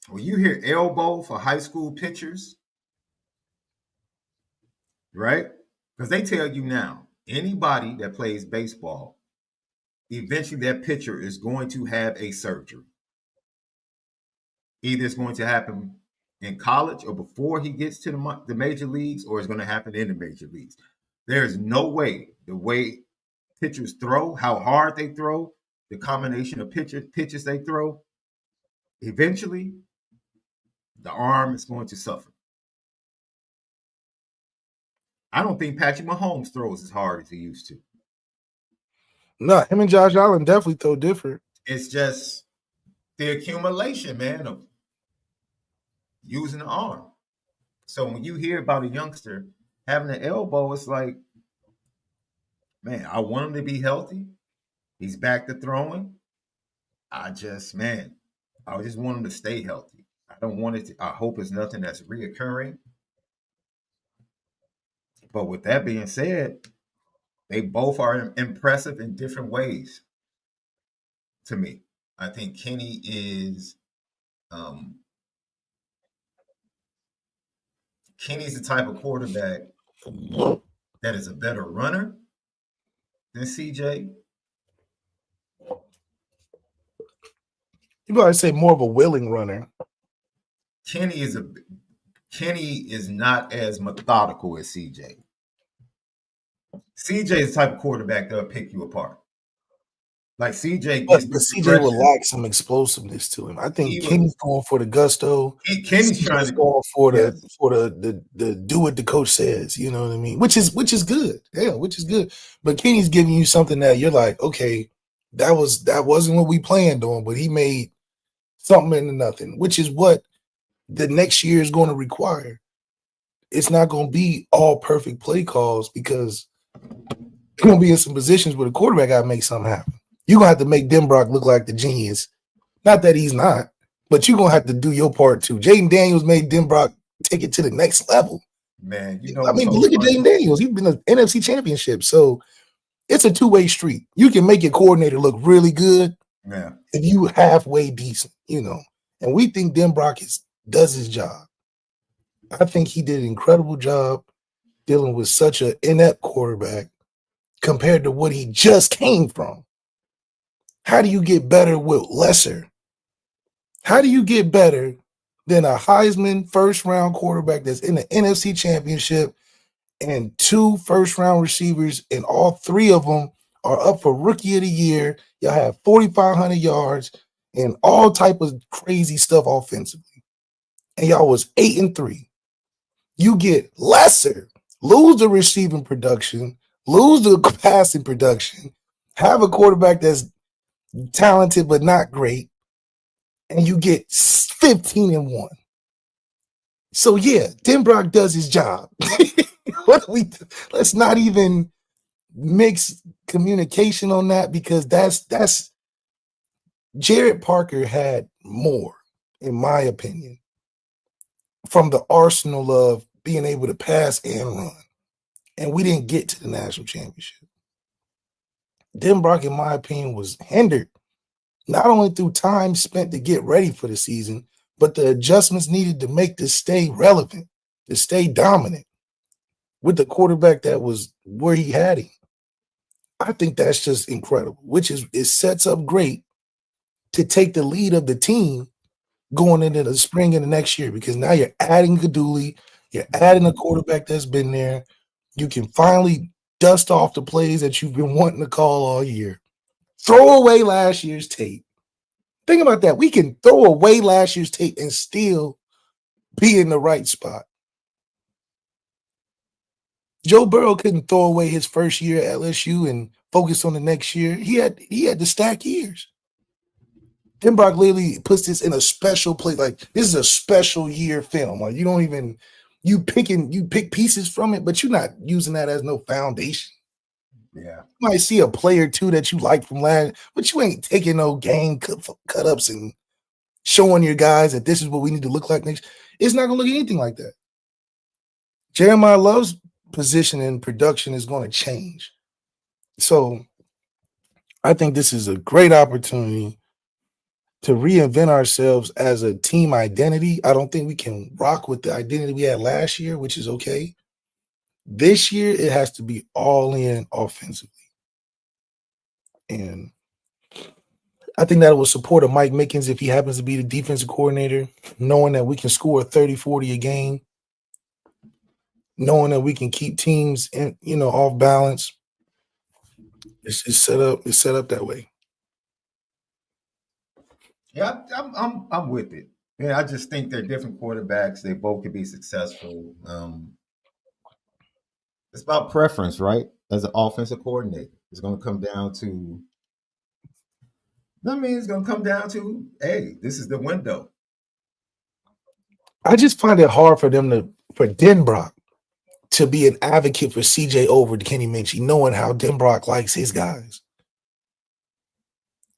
when you hear elbow for high school pitchers, right? Because they tell you now, anybody that plays baseball, eventually that pitcher is going to have a surgery. Either it's going to happen in college or before he gets to the major leagues, or it's going to happen in the major leagues. There is no way the way pitchers throw, how hard they throw, the combination of pitches they throw, eventually the arm is going to suffer. I don't think Patrick Mahomes throws as hard as he used to. No, him and Josh Allen definitely throw different. It's just the accumulation, man, of using the arm. So when you hear about a youngster having an elbow, it's like, man, I want him to be healthy. He's back to throwing. I just want him to stay healthy. I don't want it to, I hope it's nothing that's reoccurring. But with that being said, they both are impressive in different ways to me. I think Kenny is Kenny's the type of quarterback that is a better runner than CJ. You probably say more of a willing runner. Kenny is not as methodical as CJ. CJ is the type of quarterback that'll pick you apart. Like CJ But gets the CJ will progression. lack some explosiveness to him. I think He Kenny's going for the gusto. Kenny's trying CJ's to going for yes. the do what the coach says. You know what I mean? Which is good. Yeah, which is good. But Kenny's giving you something that you're like, okay, that wasn't what we planned on, but he made something into nothing, which is what the next year is going to require. It's not going to be all perfect play calls because you're going to be in some positions where the quarterback got to make something happen. You're going to have to make Denbrock look like the genius. Not that he's not, but you're going to have to do your part too. Jaden Daniels made Denbrock take it to the next level. Man, you know, I mean, look at Jaden Daniels. He's been an NFC championship. So it's a two-way street. You can make your coordinator look really good if you halfway decent, you know. And we think Denbrock does his job. I think he did an incredible job dealing with such an inept quarterback compared to what he just came from. How do you get better with lesser? How do you get better than a Heisman first-round quarterback that's in the NFC championship and 2 first-round receivers, and all 3 of them are up for rookie of the year? Y'all have 4,500 yards and all type of crazy stuff offensively. And y'all was 8-3. You get lesser, lose the receiving production, lose the passing production, have a quarterback that's talented but not great, and you get 15-1. So yeah, Denbrock does his job. Let's not even mix communication on that, because that's Jared Parker had more, in my opinion, from the arsenal of being able to pass and run. And we didn't get to the national championship. Denbrock, in my opinion, was hindered not only through time spent to get ready for the season, but the adjustments needed to make to stay relevant, to stay dominant with the quarterback that was where he had him. I think that's just incredible, which is, it sets up great to take the lead of the team going into the spring of the next year, because now you're adding Gaduli, you're adding a quarterback that's been there. You can finally dust off the plays that you've been wanting to call all year. Throw away last year's tape. Think about that. We can throw away last year's tape and still be in the right spot. Joe Burrow couldn't throw away his first year at LSU and focus on the next year. He had to stack years. Denbrock literally puts this in a special place. Like, this is a special year film. Like, you pick pieces from it, but you're not using that as no foundation. Yeah. You might see a player too that you like from last, but you ain't taking no game cut ups and showing your guys that this is what we need to look like next. It's not gonna look anything like that. Jeremiah Love's position in production is going to change. So I think this is a great opportunity to reinvent ourselves as a team identity. I don't think we can rock with the identity we had last year, which is okay. This year, it has to be all in offensively. And I think that will support a Mike Mickens if he happens to be the defensive coordinator, knowing that we can score 30, 40 a game, knowing that we can keep teams off balance. It's set up that way. Yeah, I'm with it. Yeah, I just think they're different quarterbacks. They both could be successful. It's about preference, right? As an offensive coordinator, it's going to come down to. I mean, it's going to come down to, hey, this is the window. I just find it hard for Denbrock to be an advocate for CJ over Kenny Minchie, knowing how Denbrock likes his guys.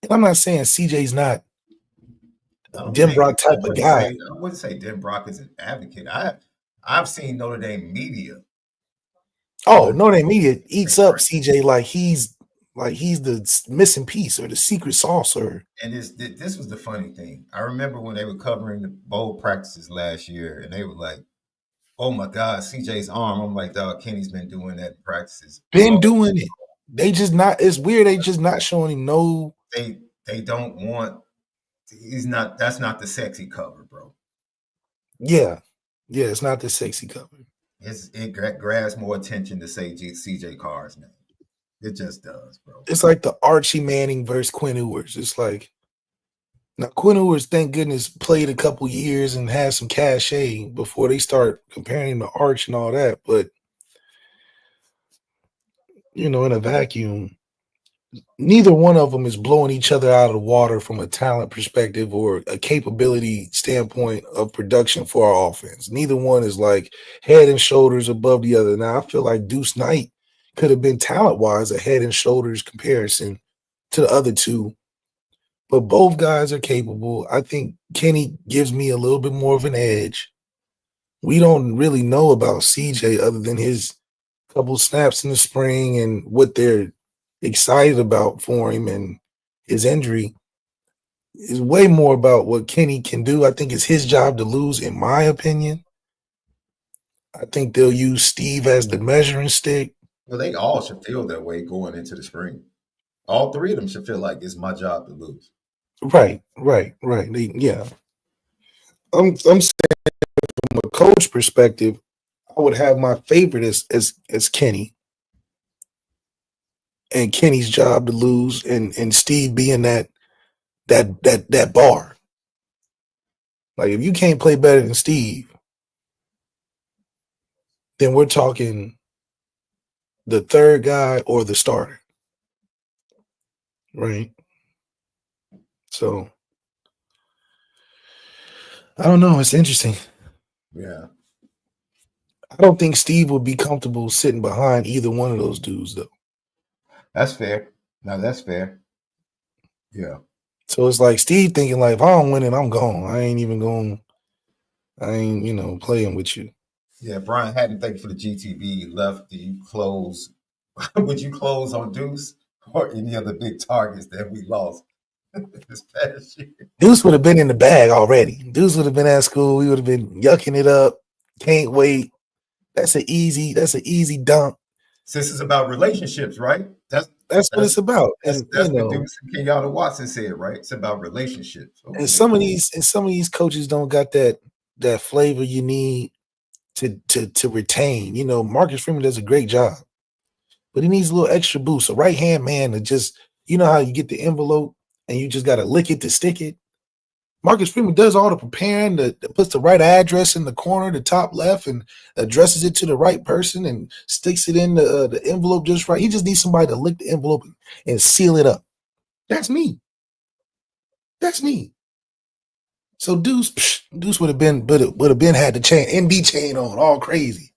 And I'm not saying CJ's not Denbrock type of guy. I wouldn't say Denbrock is an advocate. I've seen Notre Dame media. Oh, Notre Dame media eats up CJ like he's the missing piece or the secret sauce. And this was the funny thing. I remember when they were covering the bowl practices last year, and they were like, "Oh my God, CJ's arm." I'm like, "Dog, Kenny's been doing that in practices. Been doing it. They just not. It's weird. They just not showing him no. They don't want. He's not. That's not the sexy cover, bro. Yeah, it's not the sexy cover. It grabs more attention to say CJ Carr's name. It just does, bro. It's like the Archie Manning versus Quinn Ewers. It's like now Quinn Ewers, thank goodness, played a couple years and had some cachet before they start comparing him to Arch and all that. But in a vacuum, neither one of them is blowing each other out of the water from a talent perspective or a capability standpoint of production for our offense. Neither one is like head and shoulders above the other. Now, I feel like Deuce Knight could have been talent-wise a head and shoulders comparison to the other two. But both guys are capable. I think Kenny gives me a little bit more of an edge. We don't really know about CJ other than his couple snaps in the spring and what they're excited about for him, and his injury is way more about what Kenny can do. I think it's his job to lose, in my opinion. I think they'll use Steve as the measuring stick. Well, they all should feel that way going into the spring. All three of them should feel like it's my job to lose. Right. Yeah. I'm saying from a coach perspective, I would have my favorite as Kenny. And Kenny's job to lose, and Steve being that bar. Like if you can't play better than Steve, then we're talking the third guy or the starter. Right? So I don't know. It's interesting. Yeah. I don't think Steve would be comfortable sitting behind either one of those dudes, though. That's fair. Now that's fair. Yeah. So it's like Steve thinking like, if I don't win it, I'm gone. I ain't playing with you. Yeah, Brian Hatton, thank you for the GTV. Lefty, close. Would you close on Deuce or any other big targets that we lost this past year? Deuce would have been in the bag already. Deuce would have been at school. We would have been yucking it up. Can't wait. That's an easy dunk. So this is about relationships, right? That's what it's about. That's what Deuce and Kenyatta Watson said, right? It's about relationships. Okay. And some of these coaches don't got that flavor you need to retain. Marcus Freeman does a great job, but he needs a little extra boost. A right-hand man to just, how you get the envelope and you just got to lick it to stick it. Marcus Freeman does all the preparing, that puts the right address in the corner, the top left, and addresses it to the right person and sticks it in the envelope just right. He just needs somebody to lick the envelope and seal it up. That's me. So Deuce would have been had the chain, NB chain on, all crazy.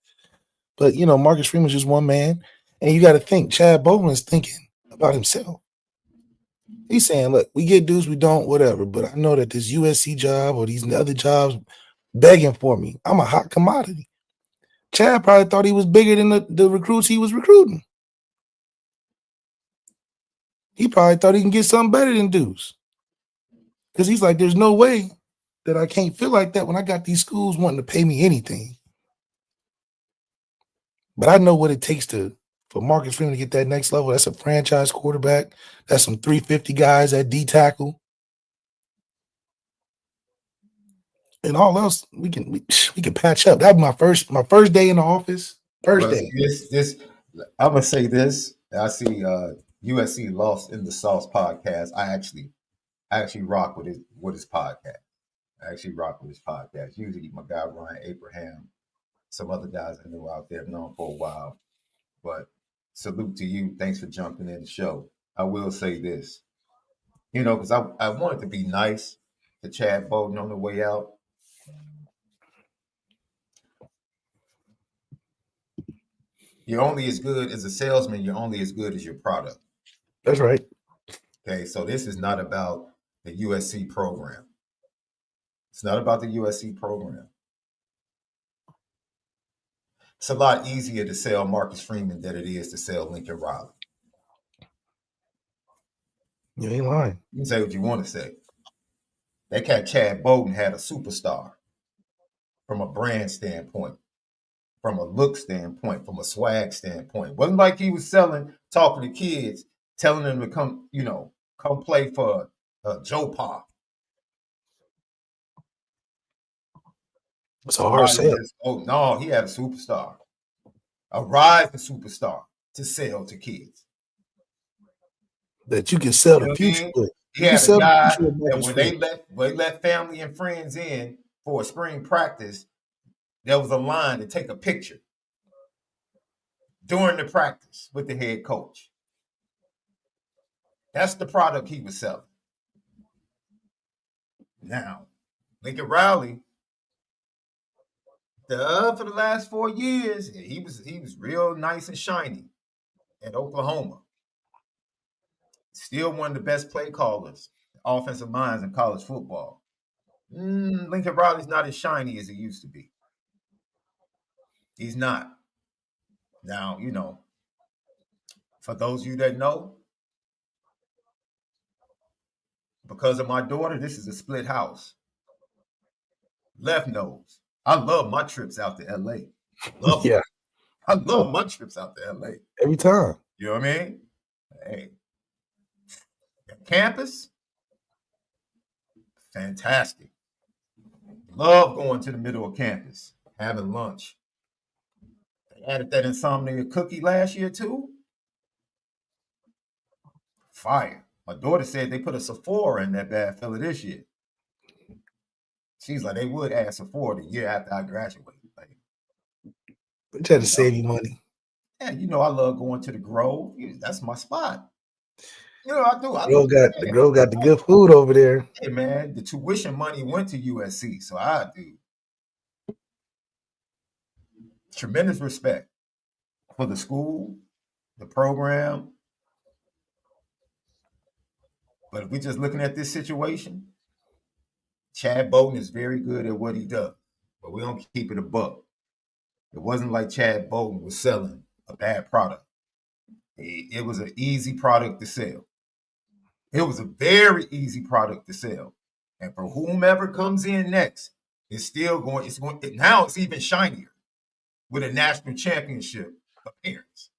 But Marcus Freeman's just one man, And you got to think, Chad Bowden is thinking about himself. He's saying, look, we get dues, we don't, whatever. But I know that this USC job or these other jobs begging for me. I'm a hot commodity. Chad probably thought he was bigger than the recruits he was recruiting. He probably thought he can get something better than dudes. Because he's like, there's no way that I can't feel like that when I got these schools wanting to pay me anything. But I know what it takes for Marcus Freeman to get that next level. That's a franchise quarterback. That's some 350 guys at D tackle. And all else we can patch up. That was my first day in the office. First day. This I'm gonna say this. I see USC Lost in the Sauce podcast. I actually rock with his podcast. I actually rock with his podcast. Usually my guy Ryan Abraham, some other guys I know out there, I've known for a while. But salute to you. Thanks for jumping in the show. I will say this, because I wanted to be nice to Chad Bowden on the way out. You're only as good as a salesman. You're only as good as your product. That's right. Okay, so this is not about the USC program. It's not about the USC program. It's a lot easier to sell Marcus Freeman than it is to sell Lincoln Riley. You ain't lying. You can say what you want to say. That cat Chad Bowden had a superstar from a brand standpoint, from a look standpoint, from a swag standpoint. Wasn't like he was talking to kids, telling them to come play for Joe Pa. It's a hard sell. Oh no, he had a superstar, a rising superstar to sell to kids. That you can sell the future with. He had a guy that when they let family and friends in for a spring practice, there was a line to take a picture during the practice with the head coach. That's the product he was selling. Now, Lincoln Riley, for the last 4 years, he was real nice and shiny at Oklahoma. Still one of the best play callers, offensive minds in college football. Lincoln Riley's not as shiny as he used to be. He's not. Now, for those of you that know, because of my daughter, this is a split house. Left knows. I love my trips out to LA. Yeah. I love my trips out to LA. Every time. You know what I mean? Hey. Campus, fantastic. Love going to the middle of campus, having lunch. They added that insomnia cookie last year too. Fire. My daughter said they put a Sephora in that bad fella this year. She's like, they would add Sephora the year after I graduate. They try to save you money. Yeah, I love going to the Grove. That's my spot. I do. The Grove got the good food over there. Hey, man, the tuition money went to USC, so I do. Tremendous respect for the school, the program. But if we're just looking at this situation, Chad Bowden is very good at what he does, but we don't keep it a buck. It wasn't like Chad Bowden was selling a bad product. It was an easy product to sell. It was a very easy product to sell. And for whomever comes in next, now it's even shinier with a national championship appearance.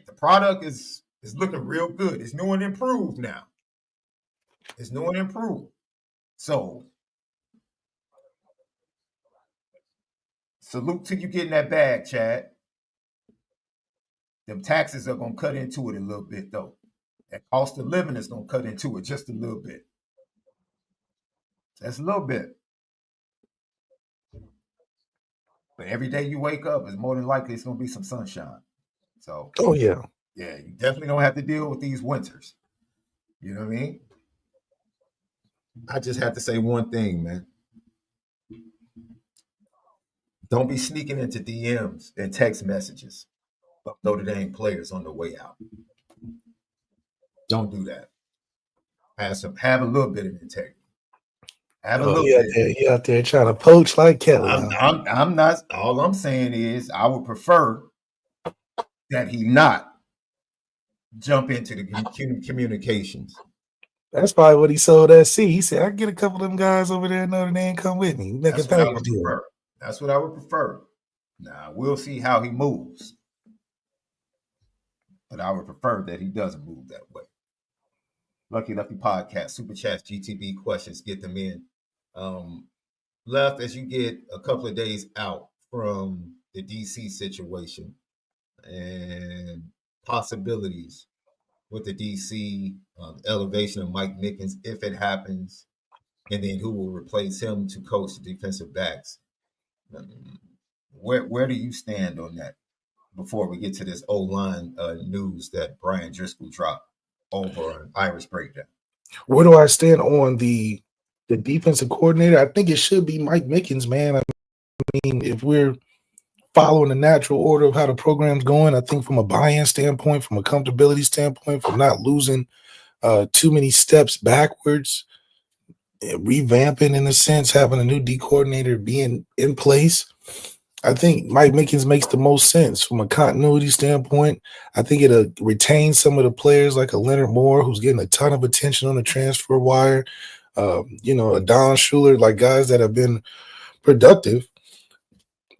The product is looking real good. It's new and improved now. It's new and improved. So, salute to you getting that bag, Chad. Them taxes are going to cut into it a little bit, though. That cost of living is going to cut into it just a little bit. Just a little bit. But every day you wake up, it's more than likely it's going to be some sunshine. So, oh, yeah. Yeah, you definitely don't have to deal with these winters. You know what I mean? I just have to say one thing, man. Don't be sneaking into DMs and text messages of Notre Dame players on the way out. Don't do that. Have a little bit of integrity. Have a little bit. He out there trying to poach like Kelly. I'm not. All I'm saying is I would prefer that he not jump into the communications. That's probably what he sold at C. He said, I can get a couple of them guys over there in Notre Dame come with me. That's what I would prefer. That's what I would prefer. Now, we'll see how he moves. But I would prefer that he doesn't move that way. Lucky Lefty Podcast, Super Chats, GTB questions, get them in. Left, as you get a couple of days out from the DC situation and possibilities with the DC elevation of Mike Mickens, if it happens, and then who will replace him to coach the defensive backs. Where do you stand on that before we get to this O-line news that Brian Driscoll dropped over an Irish breakdown? Where do I stand on the defensive coordinator? I think it should be Mike Mickens, man. I mean, if we're following the natural order of how the program's going, I think from a buy-in standpoint, from a comfortability standpoint, from not losing too many steps backwards, revamping in a sense, having a new D coordinator being in place, I think Mike Mickens makes the most sense from a continuity standpoint. I think it'll retain some of the players like a Leonard Moore, who's getting a ton of attention on the transfer wire, a Don Schuler, like guys that have been productive.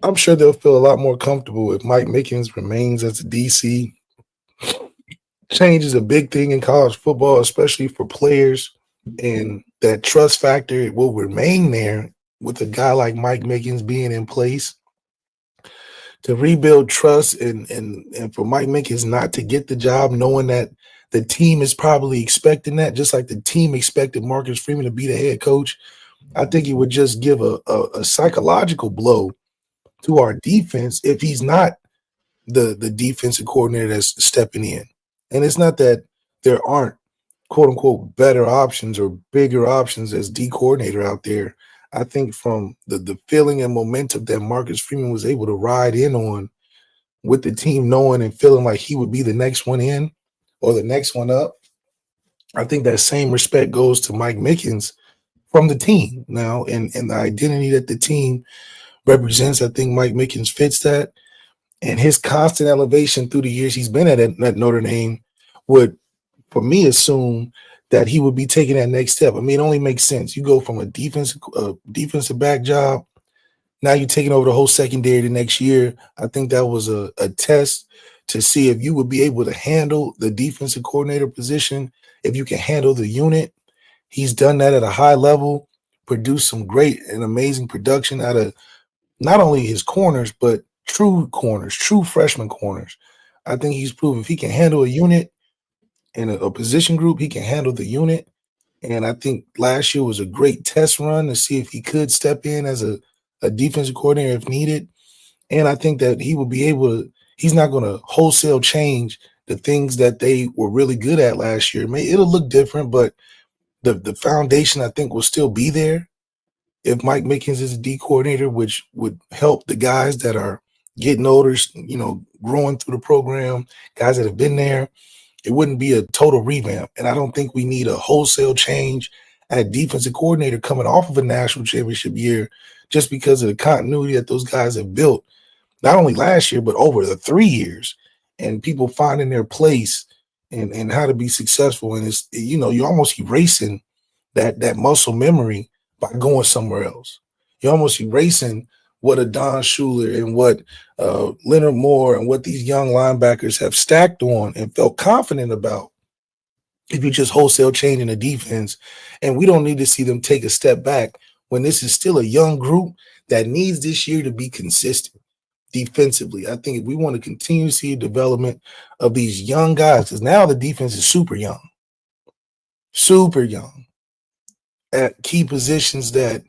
I'm sure they'll feel a lot more comfortable if Mike Mickens remains as a DC. Change is a big thing in college football, especially for players, and that trust factor will remain there with a guy like Mike Mickens being in place. To rebuild trust and for Mike Mickens not to get the job, knowing that the team is probably expecting that, just like the team expected Marcus Freeman to be the head coach, I think it would just give a psychological blow to our defense if he's not the defensive coordinator that's stepping in. And it's not that there aren't, quote unquote, better options or bigger options as D coordinator out there. I think from the feeling and momentum that Marcus Freeman was able to ride in on with the team, knowing and feeling like he would be the next one in or the next one up, I think that same respect goes to Mike Mickens from the team now, and the identity that the team represents. I think Mike Mickens fits that, and his constant elevation through the years he's been at Notre Dame would, for me, assume that he would be taking that next step. I mean, it only makes sense. You go from a defensive back job, now you're taking over the whole secondary the next year. I think that was a test to see if you would be able to handle the defensive coordinator position, if you can handle the unit. He's done that at a high level, produced some great and amazing production out of not only his corners, but true corners, true freshman corners. I think he's proven if he can handle a unit and a position group, he can handle the unit. And I think last year was a great test run to see if he could step in as a defensive coordinator if needed. And I think that he will be able to, he's not going to wholesale change the things that they were really good at last year. It'll look different, but the foundation, I think, will still be there if Mike Mickens is a D coordinator, which would help the guys that are getting older, growing through the program, guys that have been there. It wouldn't be a total revamp. And I don't think we need a wholesale change at defensive coordinator coming off of a national championship year just because of the continuity that those guys have built, not only last year, but over the 3 years, and people finding their place and how to be successful. And it's, you're almost erasing that muscle memory by going somewhere else. You're almost erasing what a Don Schuler and what Leonard Moore and what these young linebackers have stacked on and felt confident about if you just wholesale changing the defense. And we don't need to see them take a step back when this is still a young group that needs this year to be consistent defensively. I think if we want to continue to see a development of these young guys, because now the defense is super young at key positions that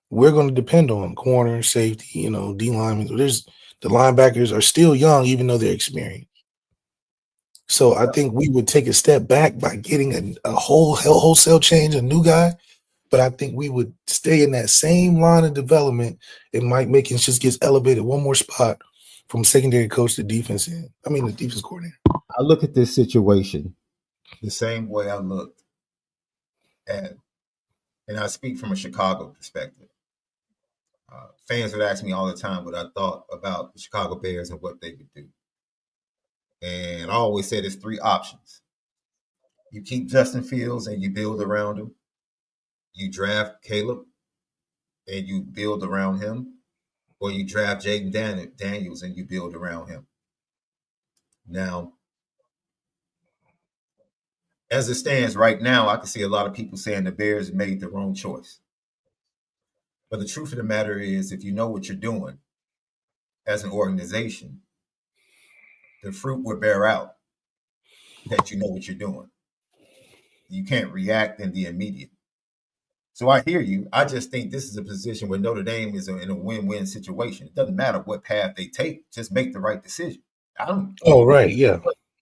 we're going to depend on, corner, safety, D linemen. The linebackers are still young, even though they're experienced. So I think we would take a step back by getting a wholesale change, a new guy. But I think we would stay in that same line of development if Mike Mickens just gets elevated one more spot from secondary coach to defense end. I mean, the defense coordinator. I look at this situation the same way I looked at, and I speak from a Chicago perspective. Fans would ask me all the time what I thought about the Chicago Bears and what they would do. And I always said there's three options. You keep Justin Fields and you build around him. You draft Caleb and you build around him. Or you draft Jaden Daniels and you build around him. Now, as it stands right now, I can see a lot of people saying the Bears made the wrong choice. But the truth of the matter is, if you know what you're doing as an organization, the fruit will bear out that you know what you're doing. You can't react in the immediate. So I hear you. I just think this is a position where Notre Dame is in a win-win situation. It doesn't matter what path they take, just make the right decision. Oh, right. Yeah.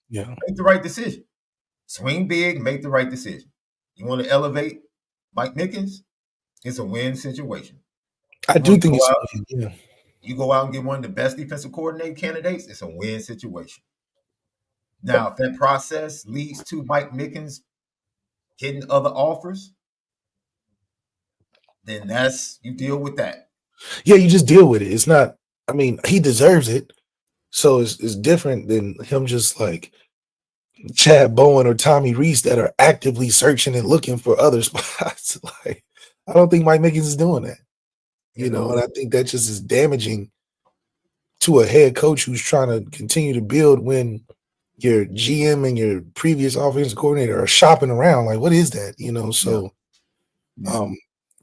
Make the right decision. Swing big, make the right decision. You want to elevate Mike Mickens? It's a win situation. I do think you go out and get one of the best defensive coordinator candidates, it's a win situation. Now, if that process leads to Mike Mickens getting other offers, then you deal with that. Yeah, you just deal with it. It's not, I mean, he deserves it. So it's different than him just like Chad Bowen or Tommy Reese that are actively searching and looking for other spots. Like, I don't think Mike Mickens is doing that. You know, and I think that just is damaging to a head coach who's trying to continue to build when your GM and your previous offensive coordinator are shopping around. Like, what is that? You know, so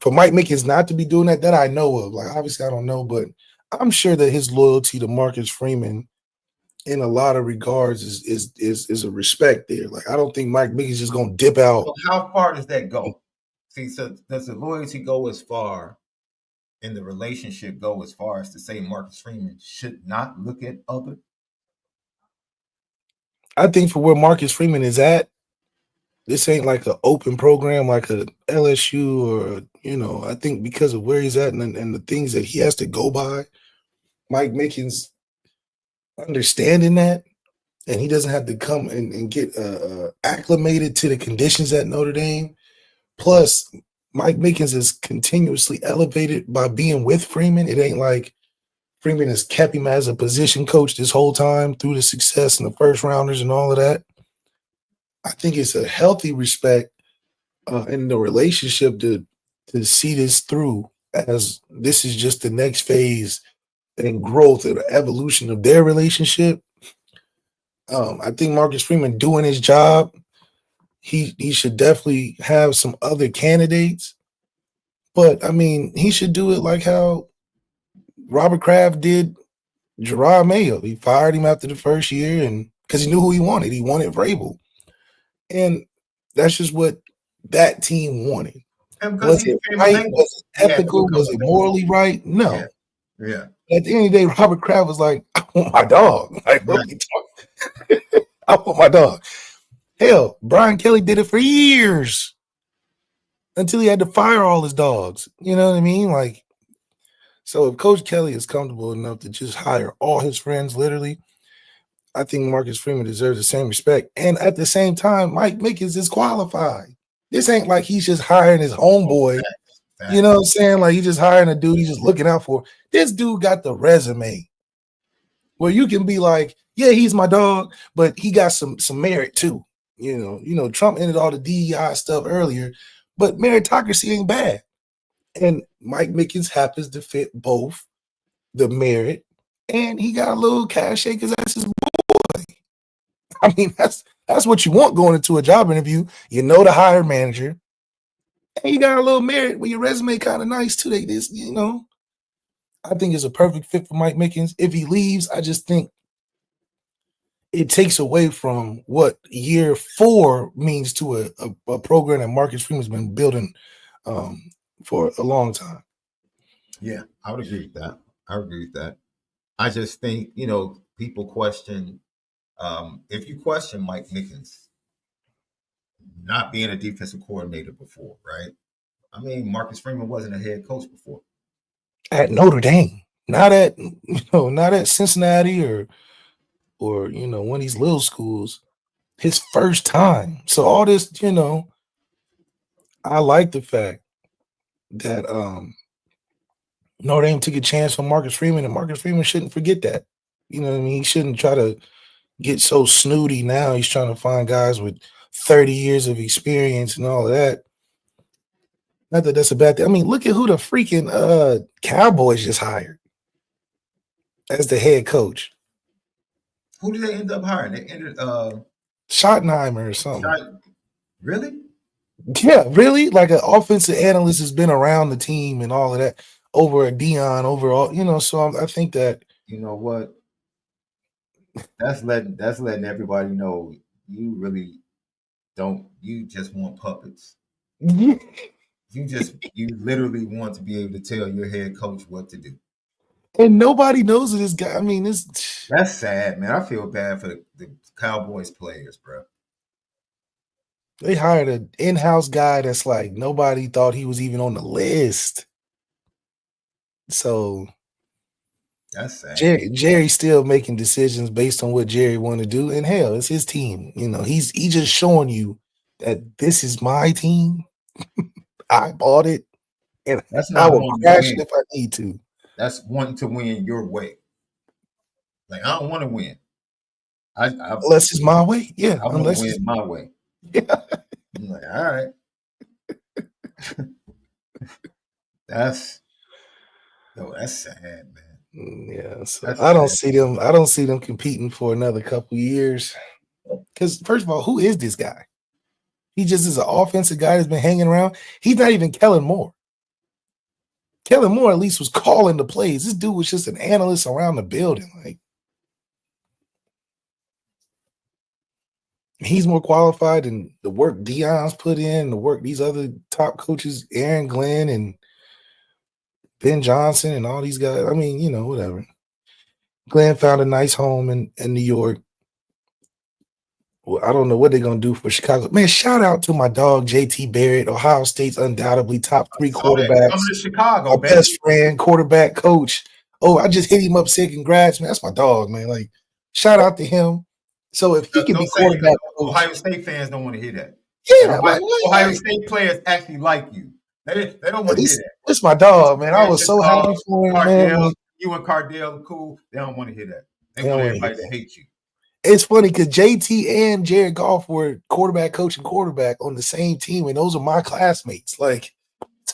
for Mike Mickens not to be doing that I know of. Like, obviously I don't know, but I'm sure that his loyalty to Marcus Freeman in a lot of regards is a respect there. Like, I don't think Mike Mickens is just gonna dip out. Well, how far does that go? See, so does the loyalty go as far and the relationship go as far as to say Marcus Freeman should not look at other? I think for where Marcus Freeman is at, this ain't like an open program like a LSU or, you know, I think because of where he's at and the things that he has to go by, Mike Mickens understanding that, and he doesn't have to come and get acclimated to the conditions at Notre Dame. Plus, Mike Mickens is continuously elevated by being with Freeman. It ain't like Freeman has kept him as a position coach this whole time through the success and the first rounders and all of that. I think it's a healthy respect in the relationship to see this through, as this is just the next phase and growth and evolution of their relationship. I think Marcus Freeman doing his job, he should definitely have some other candidates, but I mean, he should do it like how Robert Kraft did Gerard Mayo. He fired him after the first year, and because he knew who he wanted. He wanted Vrabel. And that's just what that team wanted. Was it right? Was it ethical? Was it morally right? No. Yeah. At the end of the day, Robert Kraft was like, I want my dog. Like, what are you talking? I want my dog. Hell, Brian Kelly did it for years until he had to fire all his dogs. You know what I mean? Like, so if Coach Kelly is comfortable enough to just hire all his friends, literally, I think Marcus Freeman deserves the same respect. And at the same time, Mike Mickens is qualified. This ain't like he's just hiring his homeboy. You know what I'm saying? Like, he's just hiring a dude he's just looking out for. This dude got the resume where you can be like, yeah, he's my dog, but he got some merit too. You know, Trump ended all the DEI stuff earlier, but meritocracy ain't bad. And Mike Mickens happens to fit both the merit and he got a little cash because that's his boy. I mean, that's what you want going into a job interview. You know the hiring manager, and you got a little merit where your resume kind of nice too. They just, you know, I think it's a perfect fit for Mike Mickens. If he leaves, I just think it takes away from what year 4 means to a program that Marcus Freeman's been building for a long time. Yeah, I would agree with that. I just think, you know, people question, if you question Mike Mickens not being a defensive coordinator before, right? I mean, Marcus Freeman wasn't a head coach before. At Notre Dame. Not at not at Cincinnati or one of these little schools. His first time. So all this, I like the fact that Notre Dame took a chance on Marcus Freeman, and Marcus Freeman shouldn't forget that. You know what I mean? He shouldn't try to get so snooty now. He's trying to find guys with 30 years of experience and all of that. Not that that's a bad thing. I mean, look at who the freaking Cowboys just hired as the head coach. Who did they end up hiring? They ended Schottenheimer or something. Really? Yeah, really? Like an offensive analyst has been around the team and all of that over a Dion overall, so I think that you know what? That's letting everybody know you really don't. You just want puppets. You literally want to be able to tell your head coach what to do. And nobody knows this guy. I mean, that's sad, man. I feel bad for the Cowboys players, bro. They hired an in-house guy that's like nobody thought he was even on the list. So that's sad. Jerry's still making decisions based on what Jerry want to do, and hell, it's his team. He's just showing you that this is my team. I bought it, and I will crash it if I need to. That's wanting to win your way. Like I don't want to win. Unless it's my way, yeah. I want to win my way. Yeah. I'm like, all right. that's sad, man. Yeah, so I don't see them. I don't see them competing for another couple years. Because first of all, who is this guy? He just is an offensive guy that's been hanging around. He's not even Kellen Moore. Kellen Moore at least was calling the plays. This dude was just an analyst around the building. Like he's more qualified than the work Dion's put in, the work these other top coaches, Aaron Glenn and Ben Johnson and all these guys. I mean, whatever. Glenn found a nice home in New York. Well, I don't know what they're going to do for Chicago. Man, shout out to my dog, J.T. Barrett, Ohio State's undoubtedly top 3 quarterbacks. Coming to Chicago, my best friend, quarterback coach. Oh, I just hit him up, said congrats, man. That's my dog, man. Like, shout out to him. So if he can be quarterback coach, Ohio State fans don't want to hear that. Yeah. Ohio State players actually like you. They don't want to hear that. That's my dog, man. I was so happy for him, man. You and Cardell are cool. They don't want to hear that. They want everybody to hate you. It's funny because JT and Jared Goff were quarterback coach and quarterback on the same team, and those are my classmates. Like,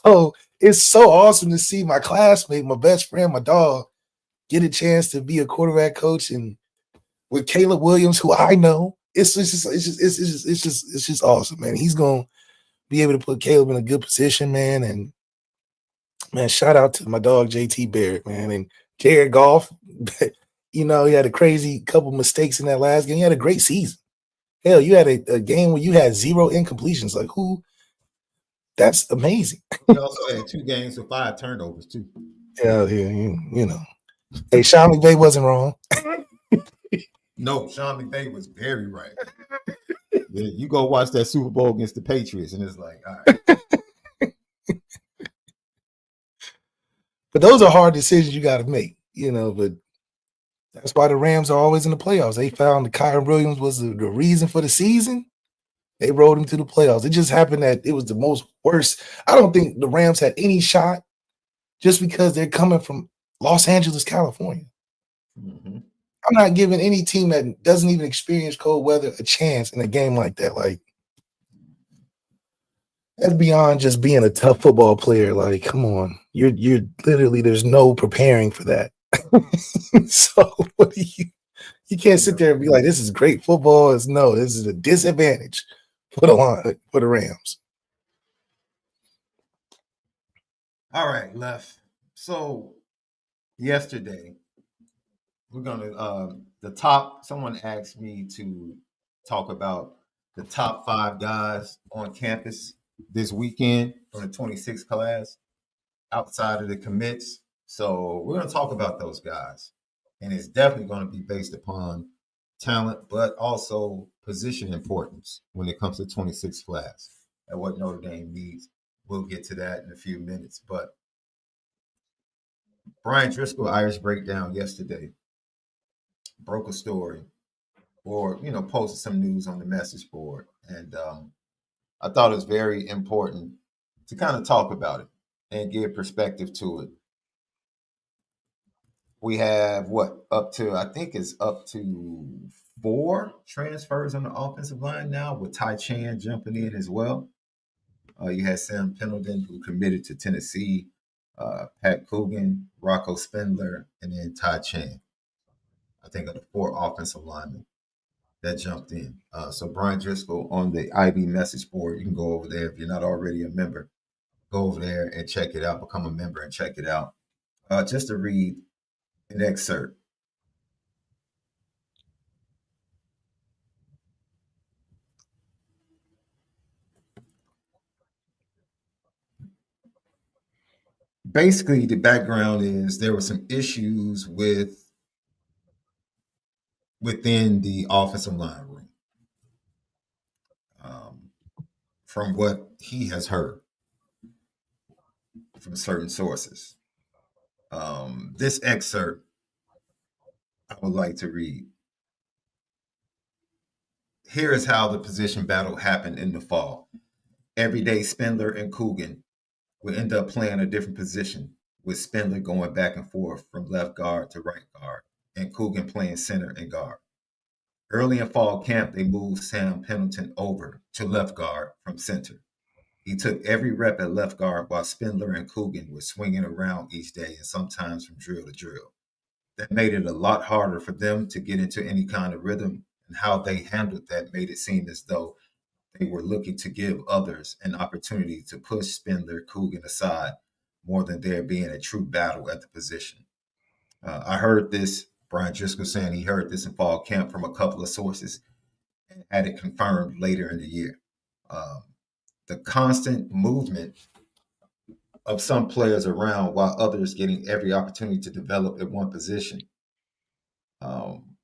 so it's so awesome to see my classmate, my best friend, my dog, get a chance to be a quarterback coach, and with Caleb Williams, who I know, it's just awesome, man. He's gonna be able to put Caleb in a good position, man. And man, shout out to my dog JT Barrett, man, and Jared Goff. He had a crazy couple mistakes in that last game. He had a great season. Hell, you had a game where you had 0 incompletions. Like, who? That's amazing. He also had 2 games with 5 turnovers, too. Yeah, Hey, Sean McVay wasn't wrong. No, Sean McVay was very right. Yeah, you go watch that Super Bowl against the Patriots, and it's like, all right. But those are hard decisions you got to make, but that's why the Rams are always in the playoffs. They found that Kyron Williams was the reason for the season. They rolled him to the playoffs. It just happened that it was the most worst. I don't think the Rams had any shot just because they're coming from Los Angeles, California. Mm-hmm. I'm not giving any team that doesn't even experience cold weather a chance in a game like that. Like, that's beyond just being a tough football player. Like, come on. You're literally, there's no preparing for that. So what do you can't sit there and be like, this is great football. No, this is a disadvantage for the Rams. All right, Lef. So yesterday, we're gonna someone asked me to talk about the top 5 guys on campus this weekend from the 26th class outside of the commits. So we're going to talk about those guys, and it's definitely going to be based upon talent, but also position importance when it comes to 26th class and what Notre Dame needs. We'll get to that in a few minutes, but Brian Driscoll, Irish Breakdown, yesterday broke a story or, posted some news on the message board. And I thought it was very important to kind of talk about it and give perspective to it. We have what up to, I think it's up to four transfers on the offensive line now, with Ty Chan jumping in as well. You had Sam Pendleton, who committed to Tennessee, Pat Coogan, Rocco Spindler, and then Ty Chan. I think of the four offensive linemen that jumped in. So Brian Driscoll on the IB message board. You can go over there if you're not already a member. Go over there and check it out. Become a member and check it out. Just to read an excerpt. Basically, the background is there were some issues within the offensive line room, um, from what he has heard from certain sources. This excerpt I would like to read. Here is how the position battle happened in the fall. Every day, Spindler and Coogan would end up playing a different position, with Spindler going back and forth from left guard to right guard, and Coogan playing center and guard. Early in fall camp, they moved Sam Pendleton over to left guard from center. He took every rep at left guard while Spindler and Coogan were swinging around each day and sometimes from drill to drill. That made it a lot harder for them to get into any kind of rhythm, and how they handled that made it seem as though they were looking to give others an opportunity to push Spindler Coogan aside more than there being a true battle at the position. I heard this, Brian Driscoll saying he heard this in fall camp from a couple of sources and had it confirmed later in the year. Um, the constant movement of some players around while others getting every opportunity to develop at one position,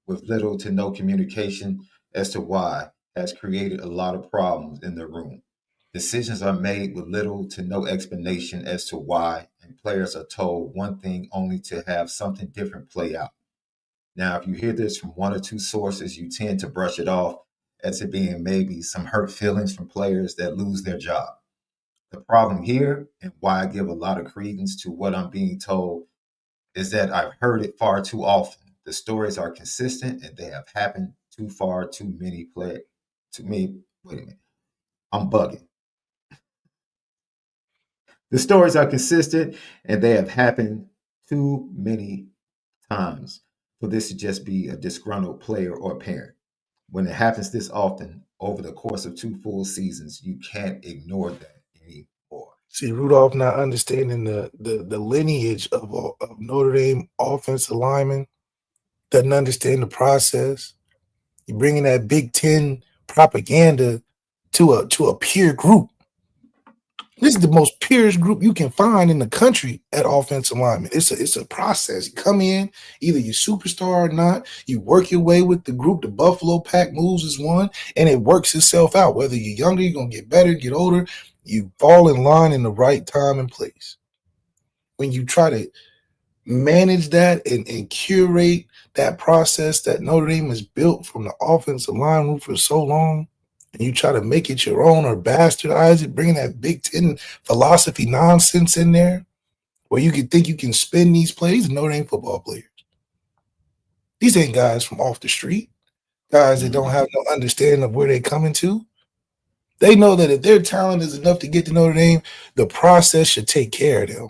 with little to no communication as to why, has created a lot of problems in the room. Decisions are made with little to no explanation as to why, and players are told one thing only to have something different play out. Now, if you hear this from one or two sources, you tend to brush it off as it being maybe some hurt feelings from players that lose their job. The problem here, and why I give a lot of credence to what I'm being told, is that I've heard it far too often. The stories are consistent and they have happened too far too many play to me. Wait a minute, I'm bugging. The stories are consistent and they have happened too many times for this to just be a disgruntled player or parent. When it happens this often over the course of two full seasons, you can't ignore that anymore. See, Rudolph not understanding the lineage of Notre Dame offensive linemen, doesn't understand the process. You're bringing that Big Ten propaganda to a peer group. This is the most purest group you can find in the country at offensive lineman. It's a process. You come in, either you're superstar or not. You work your way with the group. The Buffalo Pack moves as one, and it works itself out. Whether you're younger, you're gonna get better, get older. You fall in line in the right time and place. When you try to manage that and curate that process that Notre Dame has built from the offensive line room for so long, and you try to make it your own or bastardize it, bringing that Big Ten philosophy nonsense in there, where you can think you can spin these plays, Notre Dame football players. These ain't guys from off the street, guys that don't have no understanding of where they're coming to. They know that if their talent is enough to get to Notre Dame, the process should take care of them.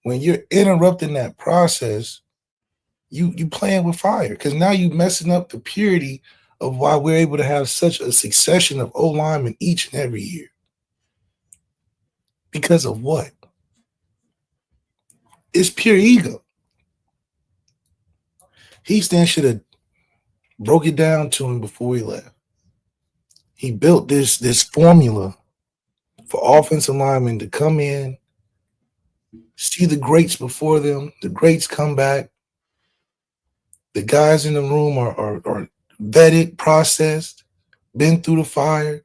When you're interrupting that process, you playing with fire, because now you messing up the purity of why we're able to have such a succession of O linemen each and every year. Because of what? It's pure ego. Houston should have broke it down to him before he left. He built this formula for offensive linemen to come in, see the greats before them, the greats come back. The guys in the room are vetted, processed, been through the fire.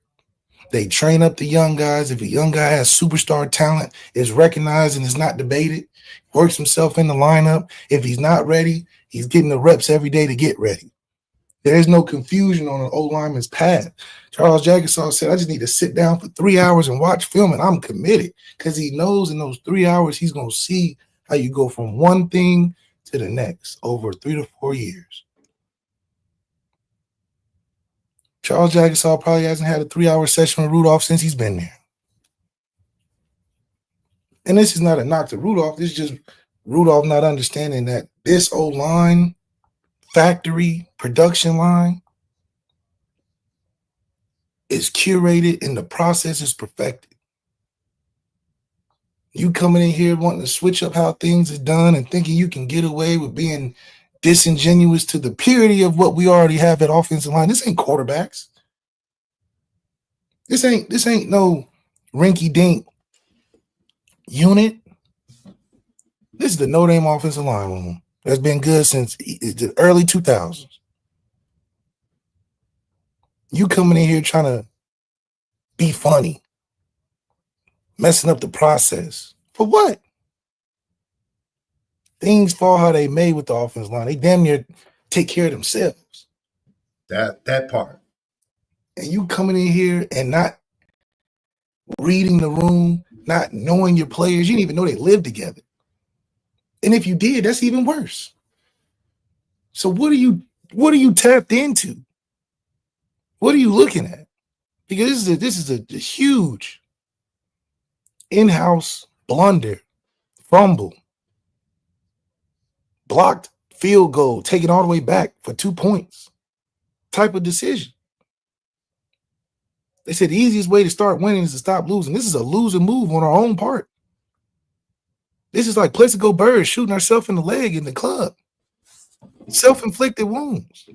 They train up the young guys. If a young guy has superstar talent, it's recognized and it's not debated. works himself in the lineup. If he's not ready, he's getting the reps every day to get ready. There is no confusion on an O-lineman's path. Charles Jagusah said, I just need to sit down for 3 hours and watch film, and I'm committed because he knows in those 3 hours he's going to see how you go from one thing to the next over 3 to 4 years. Charles Jagusah probably hasn't had a 3-hour session with Rudolph since he's been there. And this is not a knock to Rudolph. This is just Rudolph not understanding that this O-line, factory, production line is curated and the process is perfected. You coming in here wanting to switch up how things are done and thinking you can get away with being disingenuous to the purity of what we already have at offensive line. This ain't quarterbacks. This ain't no rinky-dink unit. This is the Notre Dame offensive line room that's been good since the early 2000s. You coming in here trying to be funny, messing up the process. For what? Things fall how they may with the offensive line. They damn near take care of themselves. That part. And you coming in here and not reading the room, not knowing your players. You didn't even know they lived together. And if you did, that's even worse. So what are you tapped into? What are you looking at? Because this is a huge in-house blunder, fumble, blocked field goal, taken all the way back for 2 points type of decision. They said the easiest way to start winning is to stop losing. This is a losing move on our own part. This is like Plaxico Bird shooting herself in the leg in the club. Self-inflicted wounds.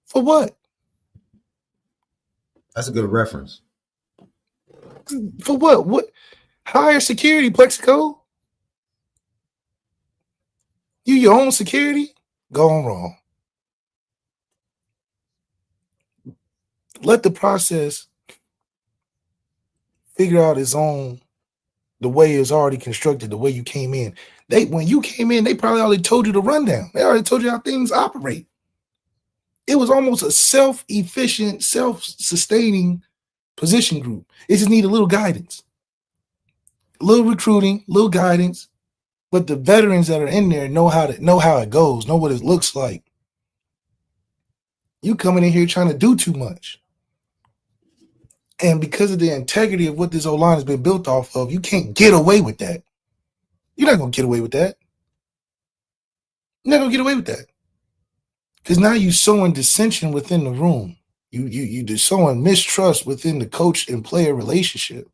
For what? That's a good reference. For what? What? Higher security, Plaxico. You your own security? Going wrong. Let the process figure out its own, the way it's already constructed, the way you came in. When you came in, they probably already told you the rundown. They already told you how things operate. It was almost a self-efficient, self-sustaining position group. It just needed a little guidance, a little recruiting, a little guidance. But the veterans that are in there know how it goes, know what it looks like. You coming in here trying to do too much. And because of the integrity of what this O-line has been built off of, you can't get away with that. You're not going to get away with that. You're not going to get away with that. Because now you're sowing dissension within the room. You're sowing mistrust within the coach and player relationship.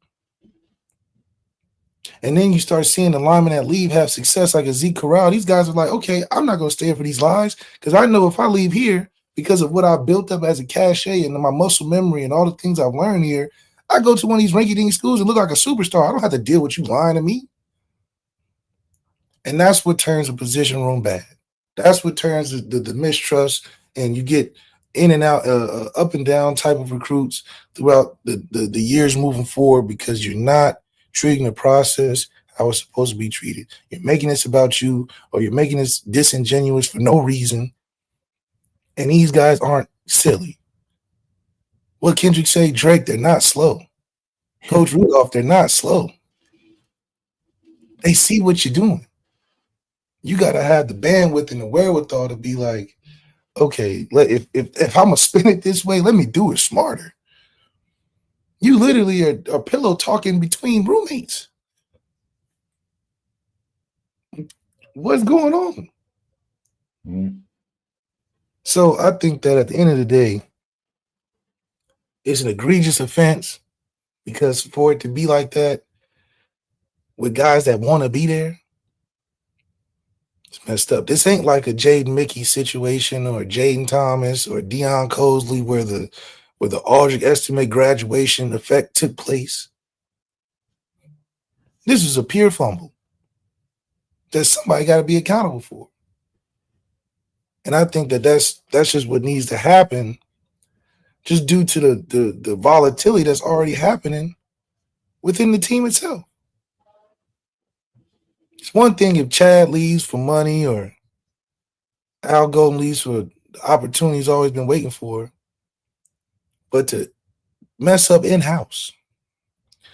And then you start seeing the linemen that leave have success like a Zeke Corral. These guys are like, okay, I'm not going to stay for these lies because I know if I leave here, because of what I built up as a cachet and my muscle memory and all the things I've learned here, I go to one of these rinky-dink schools and look like a superstar. I don't have to deal with you lying to me. And that's what turns a position room bad. That's what turns the mistrust, and you get in and out, up and down type of recruits throughout the years moving forward because you're not treating the process how it's supposed to be treated. You're making this about you, or you're making this disingenuous for no reason. And these guys aren't silly. What Kendrick say, Drake, they're not slow. Coach Rudolph, they're not slow. They see what you're doing. You got to have the bandwidth and the wherewithal to be like, okay, if I'm going to spin it this way, let me do it smarter. You literally are pillow talking between roommates. What's going on? Mm-hmm. So I think that at the end of the day, it's an egregious offense because for it to be like that with guys that want to be there, it's messed up. This ain't like a Jaden Mickey situation or Jaden Thomas or Deion Cosley where the Aldrich Estimate graduation effect took place. This is a pure fumble that somebody got to be accountable for. And I think that that's just what needs to happen, just due to the volatility that's already happening within the team itself. It's one thing if Chad leaves for money or Al Golden leaves for the opportunity he's always been waiting for, but to mess up in-house,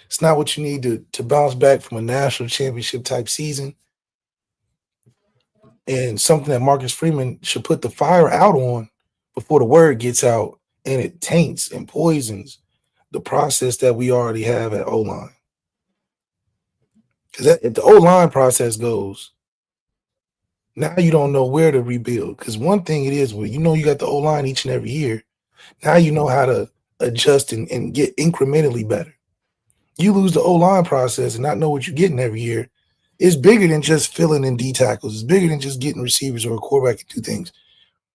it's not what you need to bounce back from a national championship type season, and something that Marcus Freeman should put the fire out on before the word gets out and it taints and poisons the process that we already have at O-line. Because if the O-line process goes, now you don't know where to rebuild. Because one thing it is, well, you know you got the O-line each and every year. Now you know how to adjust and get incrementally better. You lose the O-line process and not know what you're getting every year. It's bigger than just filling in D tackles. It's bigger than just getting receivers or a quarterback to do things.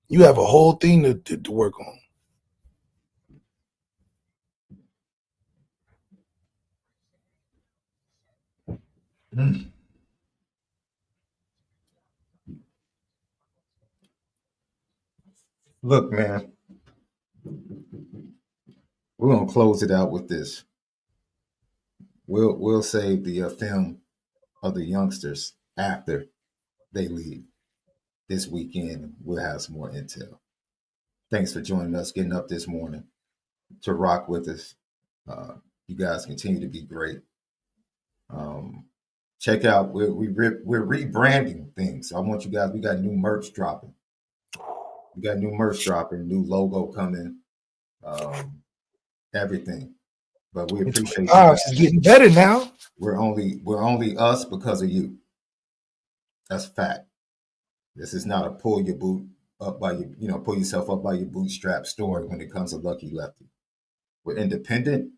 You have a whole thing to work on. Look, man, we're gonna close it out with this. We'll save the film of the youngsters after they leave this weekend. We'll have some more intel. Thanks for joining us, getting up this morning to rock with us. You guys continue to be great. Check out we're rebranding things. So I want you guys. We got new merch dropping. New logo coming. Everything. But we appreciate you guys. It's getting better now. We're only us because of you. That's a fact. This is not a pull yourself up by your bootstrap story when it comes to Lucky Lefty. We're independent,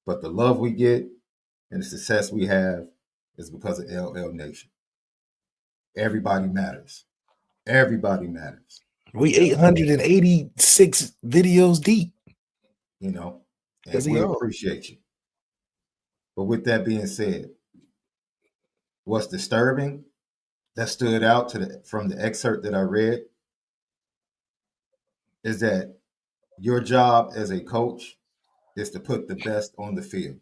but the love we get and the success we have is because of LL Nation. Everybody matters. Everybody matters. We 886 videos deep. You know, and we appreciate you. But with that being said, what's disturbing that stood out from the excerpt that I read is that your job as a coach is to put the best on the field.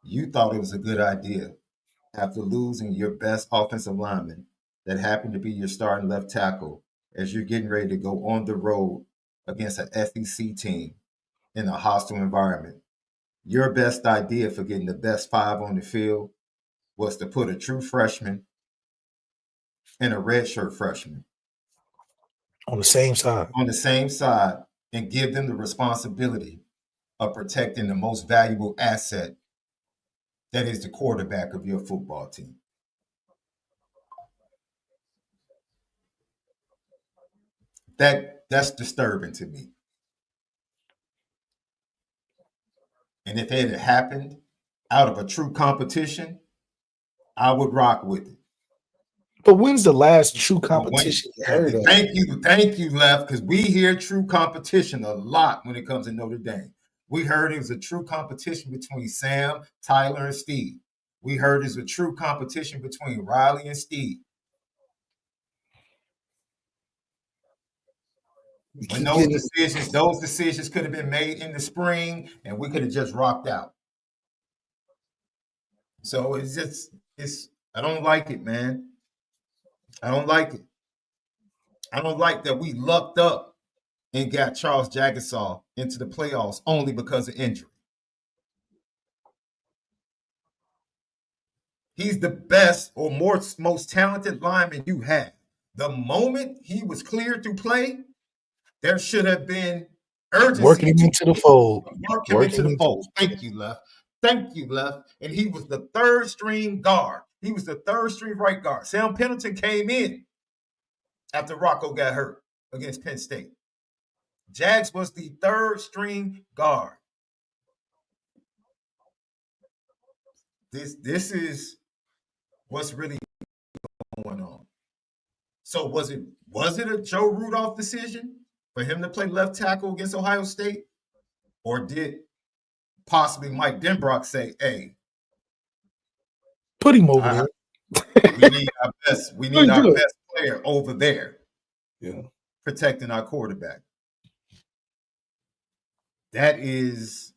You thought it was a good idea after losing your best offensive lineman that happened to be your starting left tackle as you're getting ready to go on the road against an SEC team in a hostile environment. Your best idea for getting the best five on the field was to put a true freshman and a redshirt freshman on the same side and give them the responsibility of protecting the most valuable asset that is the quarterback of your football team. That's disturbing to me. And if it had happened out of a true competition, I would rock with it. But when's the last true competition you heard of? Thank you, Left, because we hear true competition a lot when it comes to Notre Dame. We heard it was a true competition between Sam, Tyler, and Steve. We heard it was a true competition between Riley and Steve. When those decisions could have been made in the spring, and we could have just rocked out. So I don't like it, man. I don't like it. I don't like that we lucked up and got Charles Jagasaw into the playoffs only because of injury. He's the best or most talented lineman you have. The moment he was cleared to play, there should have been urgency. Working him into the fold. Thank you, Left. And he was the third string guard. He was the third string right guard. Sam Pendleton came in after Rocco got hurt against Penn State. Jags was the third string guard. This is what's really going on. So was it a Joe Rudolph decision for him to play left tackle against Ohio State? Or did possibly Mike Denbrock say, hey, put him over there. We need our best player over there. Yeah. Protecting our quarterback. That is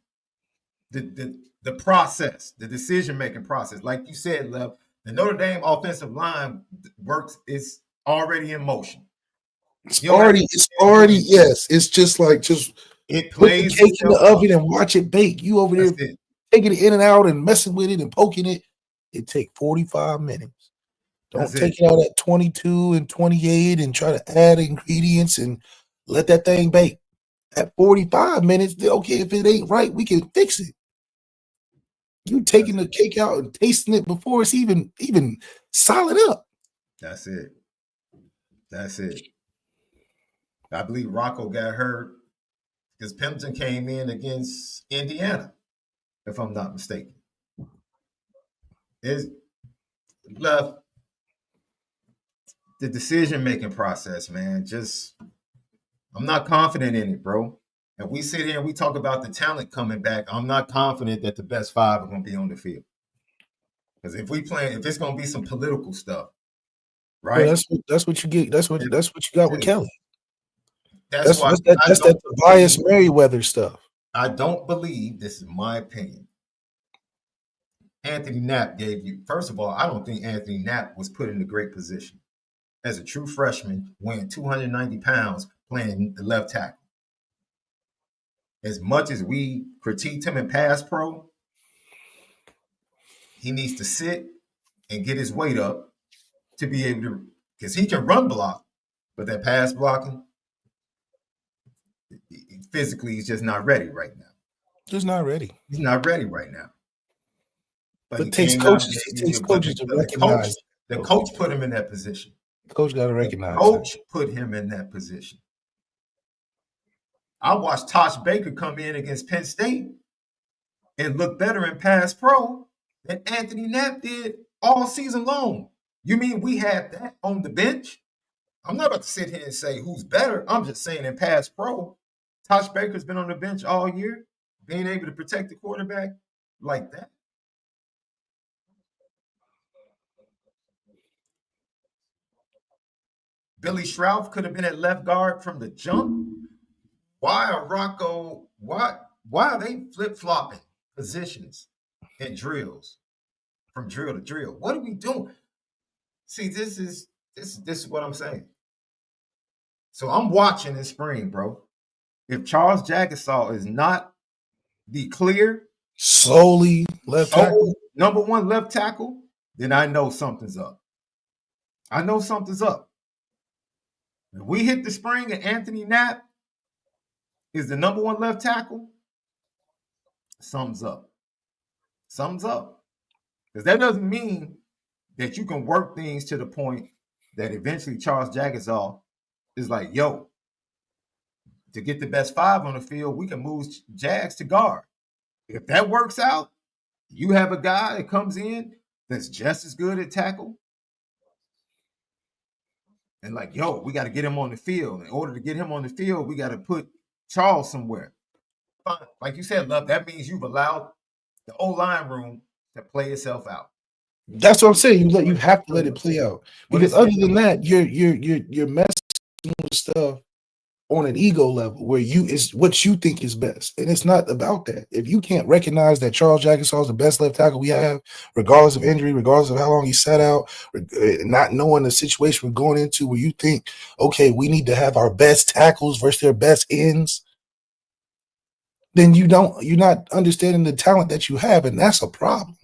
the process, the decision-making process. Like you said, Lev, The Notre Dame offensive line works is already in motion. It's already, yes. It's just like it put the plays cake in the itself oven and watch it bake. You over there taking it in and out and messing with it and poking it. It take 45 minutes. Don't take it out at 22 and 28 and try to add ingredients and let that thing bake. At 45 minutes, okay, if it ain't right, we can fix it. You taking the cake out and tasting it before it's even solid up. That's it. That's it. I believe Rocco got hurt because Pimpton came in against Indiana, if I'm not mistaken. Is left the decision-making process, man. Just I'm not confident in it, bro. If we sit here and we talk about the talent coming back, I'm not confident that the best five are going to be on the field. Because if it's going to be some political stuff, right? Well, that's what you get. That's what you got with Kelly. That's that Tobias Merriweather stuff. I don't believe, this is my opinion, Anthony Knapp gave you, first of all, I don't think Anthony Knapp was put in a great position as a true freshman, weighing 290 pounds, playing the left tackle. As much as we critiqued him in pass pro, he needs to sit and get his weight up to be able to, because he can run block, but that pass blocking, physically, he's just not ready right now. Just not ready. He's not ready right now. But it takes coaches to recognize. The coach put him in that position. The coach got to recognize. The coach put him in that position. I watched Tosh Baker come in against Penn State and look better in pass pro than Anthony Knapp did all season long. You mean we had that on the bench? I'm not about to sit here and say who's better. I'm just saying in pass pro, Tosh Baker's been on the bench all year, being able to protect the quarterback like that. Billy Shrouf could have been at left guard from the jump. Why are they flip-flopping positions in drills from drill to drill? What are we doing? See, this is what I'm saying. So I'm watching in spring, bro. If Charles Jagasaw is not the clear solely left tackle, number one left tackle, then I know something's up. I know something's up. If we hit the spring and Anthony Knapp is the number one left tackle, something's up. Something's up. Because that doesn't mean that you can work things to the point that eventually Charles Jagasaw is like, yo, to get the best five on the field, we can move Jags to guard. If that works out, you have a guy that comes in that's just as good at tackle. And like, yo, we got to get him on the field. In order to get him on the field, we got to put Charles somewhere. Fine. Like you said, Love, that means you've allowed the O-line room to play itself out. That's what I'm saying. You have to let it play out. Because other than that, you're messing with stuff on an ego level where is what you think is best. And it's not about that. If you can't recognize that Charles Jagasaw is the best left tackle we have, regardless of injury, regardless of how long he sat out, not knowing the situation we're going into where you think, okay, we need to have our best tackles versus their best ends, then you're not understanding the talent that you have, and that's a problem.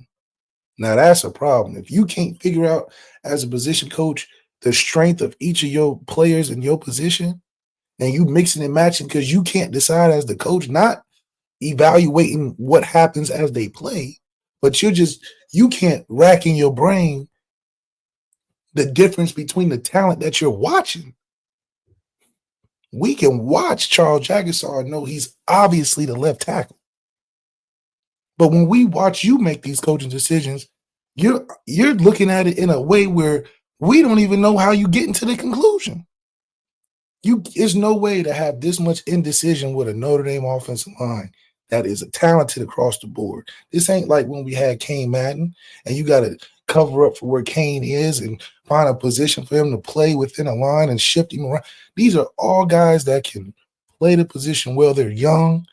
Now that's a problem. If you can't figure out as a position coach the strength of each of your players in your position, and you mixing and matching because you can't decide as the coach, not evaluating what happens as they play, but you can't rack in your brain the difference between the talent that you're watching. We can watch Charles Jagasaw and know he's obviously the left tackle. But when we watch you make these coaching decisions, you're looking at it in a way where we don't even know how you get into the conclusion. There's no way to have this much indecision with a Notre Dame offensive line that is talented across the board. This ain't like when we had Kane Madden and you got to cover up for where Kane is and find a position for him to play within a line and shift him around. These are all guys that can play the position well. They're young,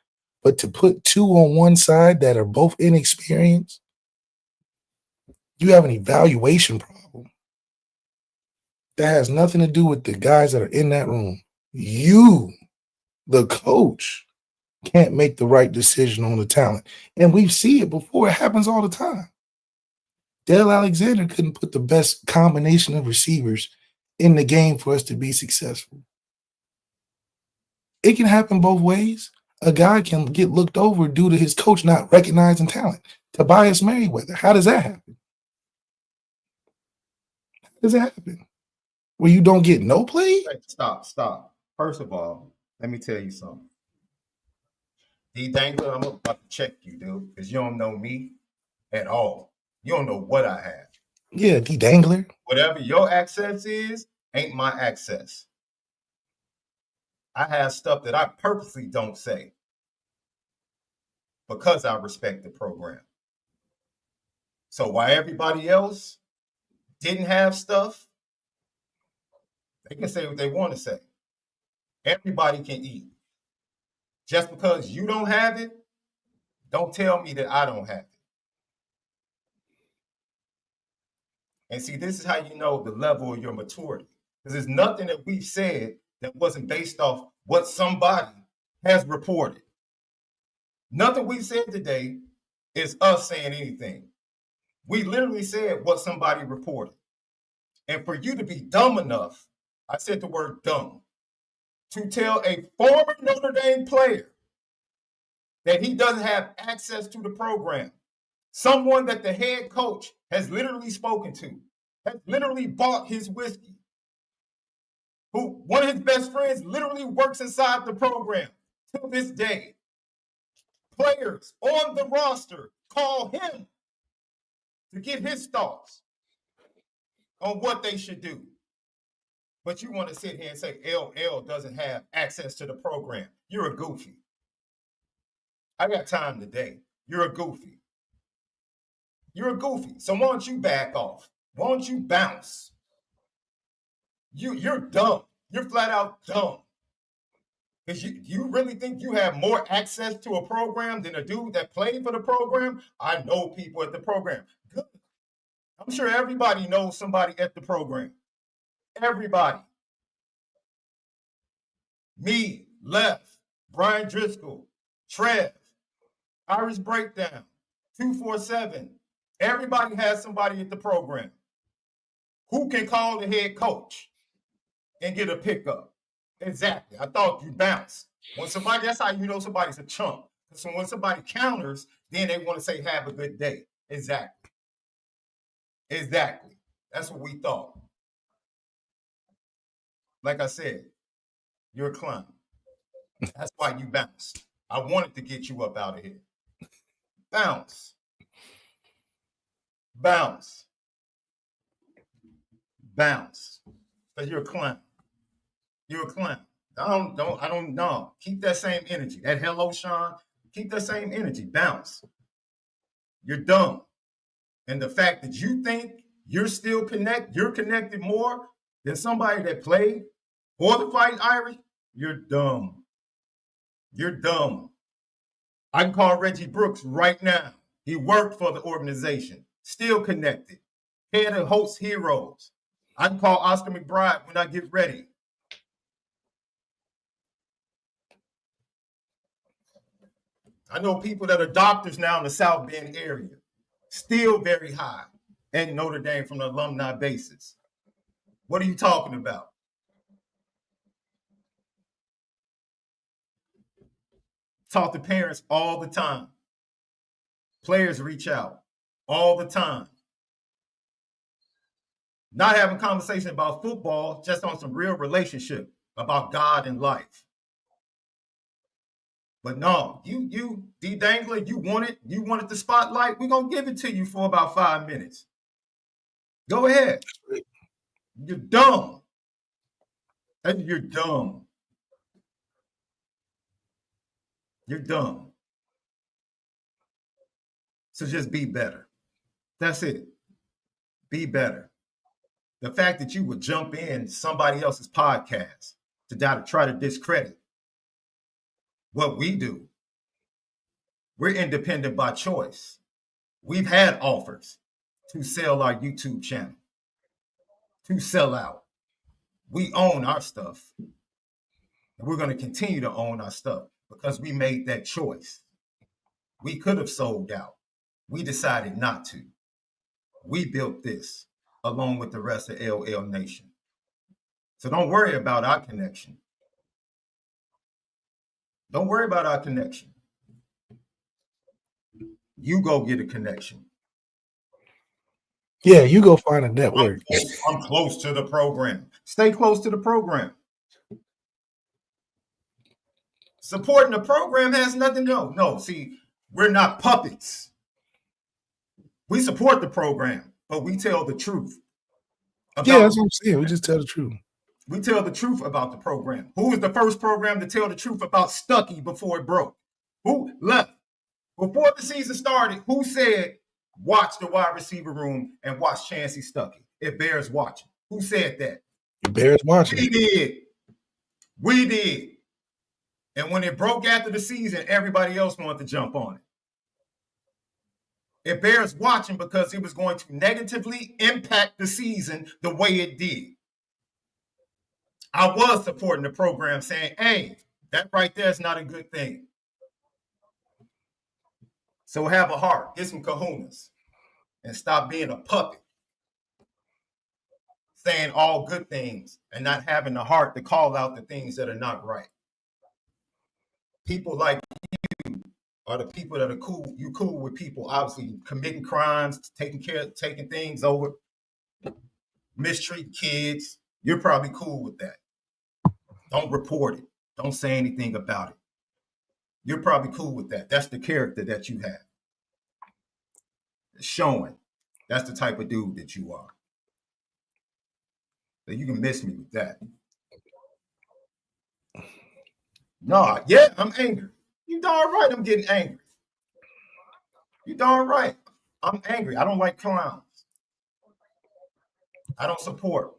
but to put two on one side that are both inexperienced, You have an evaluation problem that has nothing to do with the guys that are in that room. You, the coach, can't make the right decision on the talent. And we see it before. It happens all the time. Dale Alexander couldn't put the best combination of receivers in the game for us to be successful. It can happen both ways. A guy can get looked over due to his coach not recognizing talent. Tobias Merriweather, how does that happen? How does that happen? Where you don't get no play? Stop. First of all, let me tell you something. D Dangler, I'm about to check you, dude, because you don't know me at all. You don't know what I have. Yeah, D Dangler. Whatever your access is, ain't my access. I have stuff that I purposely don't say because I respect the program. So while everybody else didn't have stuff, they can say what they want to say. Everybody can eat. Just because you don't have it, don't tell me that I don't have it. And see, this is how you know the level of your maturity. Because there's nothing that we've said that wasn't based off what somebody has reported. Nothing we've said today is us saying anything. We literally said what somebody reported. And for you to be dumb enough, I said the word dumb, to tell a former Notre Dame player that he doesn't have access to the program, someone that the head coach has literally spoken to, has literally bought his whiskey, who one of his best friends literally works inside the program to this day. Players on the roster call him to get his thoughts on what they should do. But you want to sit here and say LL doesn't have access to the program. You're a goofy. I got time today. You're a goofy. You're a goofy. So why don't you back off? Why don't you bounce? You're dumb. You're flat out dumb. Because you really think you have more access to a program than a dude that played for the program? I know people at the program. Good. I'm sure everybody knows somebody at the program. Everybody. Me, Left, Brian Driscoll, Trev, Irish Breakdown, 247. Everybody has somebody at the program who can call the head coach and get a pickup. Exactly. I thought you bounced. When somebody, that's how you know somebody's a chump. So when somebody counters, then they want to say, have a good day. Exactly. Exactly. That's what we thought. Like I said, you're a clown. That's why you bounced. I wanted to get you up out of here. Bounce. Bounce. Bounce. Because you're a clown. You're a clown. I don't know. Keep that same energy. That hello, Sean. Keep that same energy. Bounce. You're dumb. And the fact that you think you're still you're connected more than somebody that played for the Fighting Irish, you're dumb. You're dumb. I can call Reggie Brooks right now. He worked for the organization. Still connected. Head of host heroes. I can call Oscar McBride when I get ready. I know people that are doctors now in the South Bend area. Still very high at Notre Dame from the alumni basis. What are you talking about? Talk to parents all the time. Players reach out all the time. Not having conversation about football, just on some real relationship about God and life. But no, you, D Dangler, you wanted the spotlight. We're gonna give it to you for about 5 minutes. Go ahead. You're dumb. You're dumb. You're dumb. So just be better. That's it. Be better. The fact that you would jump in somebody else's podcast to try to discredit what we do. We're independent by choice. We've had offers to sell our YouTube channel, to sell out. We own our stuff. And we're going to continue to own our stuff because we made that choice. We could have sold out. We decided not to. We built this along with the rest of LL Nation. So don't worry about our connection. Don't worry about our connection. You go get a connection. Yeah, you go find a network. I'm close to the program. Stay close to the program. Supporting the program has nothing to do. No, see, we're not puppets. We support the program, but we tell the truth. Yeah, that's what I'm saying. We just tell the truth. We tell the truth about the program. Who was the first program to tell the truth about Stucky before it broke? Who left? Before the season started, who said, watch the wide receiver room and watch Chancey Stucky? It bears watching. Who said that? It bears watching. We did. We did. And when it broke after the season, everybody else wanted to jump on it. It bears watching because it was going to negatively impact the season the way it did. I was supporting the program saying, hey, that right there is not a good thing. So have a heart, get some kahunas, and stop being a puppet, saying all good things and not having the heart to call out the things that are not right. People like you are the people that are cool. You cool with people obviously committing crimes, taking things over, mistreating kids. You're probably cool with that. Don't report it. Don't say anything about it. You're probably cool with that. That's the character that you have. It's showing. That's the type of dude that you are. So you can miss me with that. No, yeah, I'm angry. You darn right I'm getting angry. You darn right. I'm angry. I don't like clowns. I don't support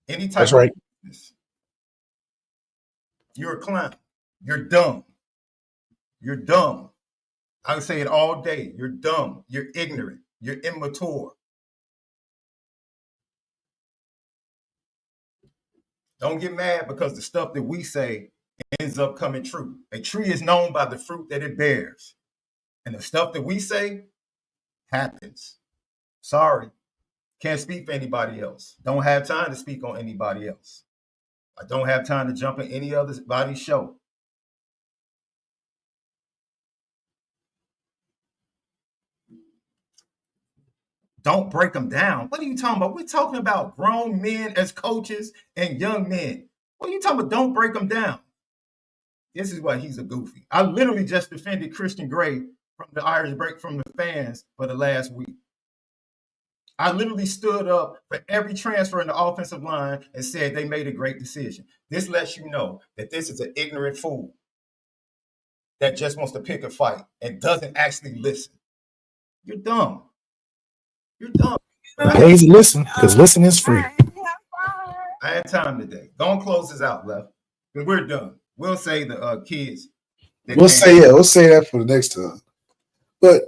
any type That's right. of business. You're a clown. You're dumb. You're dumb. I can say it all day. You're dumb. You're ignorant. You're immature. Don't get mad because the stuff that we say ends up coming true. A tree is known by the fruit that it bears. And the stuff that we say happens. Sorry. Can't speak for anybody else. Don't have time to speak on anybody else. I don't have time to jump in any other body's show. Don't break them down. What are you talking about? We're talking about grown men as coaches and young men. What are you talking about? Don't break them down. This is why he's a goofy. I literally just defended Christian Gray from the Irish break from the fans for the last week. I literally stood up for every transfer in the offensive line and said they made a great decision. This lets you know that this is an ignorant fool that just wants to pick a fight and doesn't actually listen. You're dumb. You're dumb. Pays to listen because listen is free. I had time today. Don't close this out, Left. Because we're done. We'll say the kids. We'll say that for the next time. But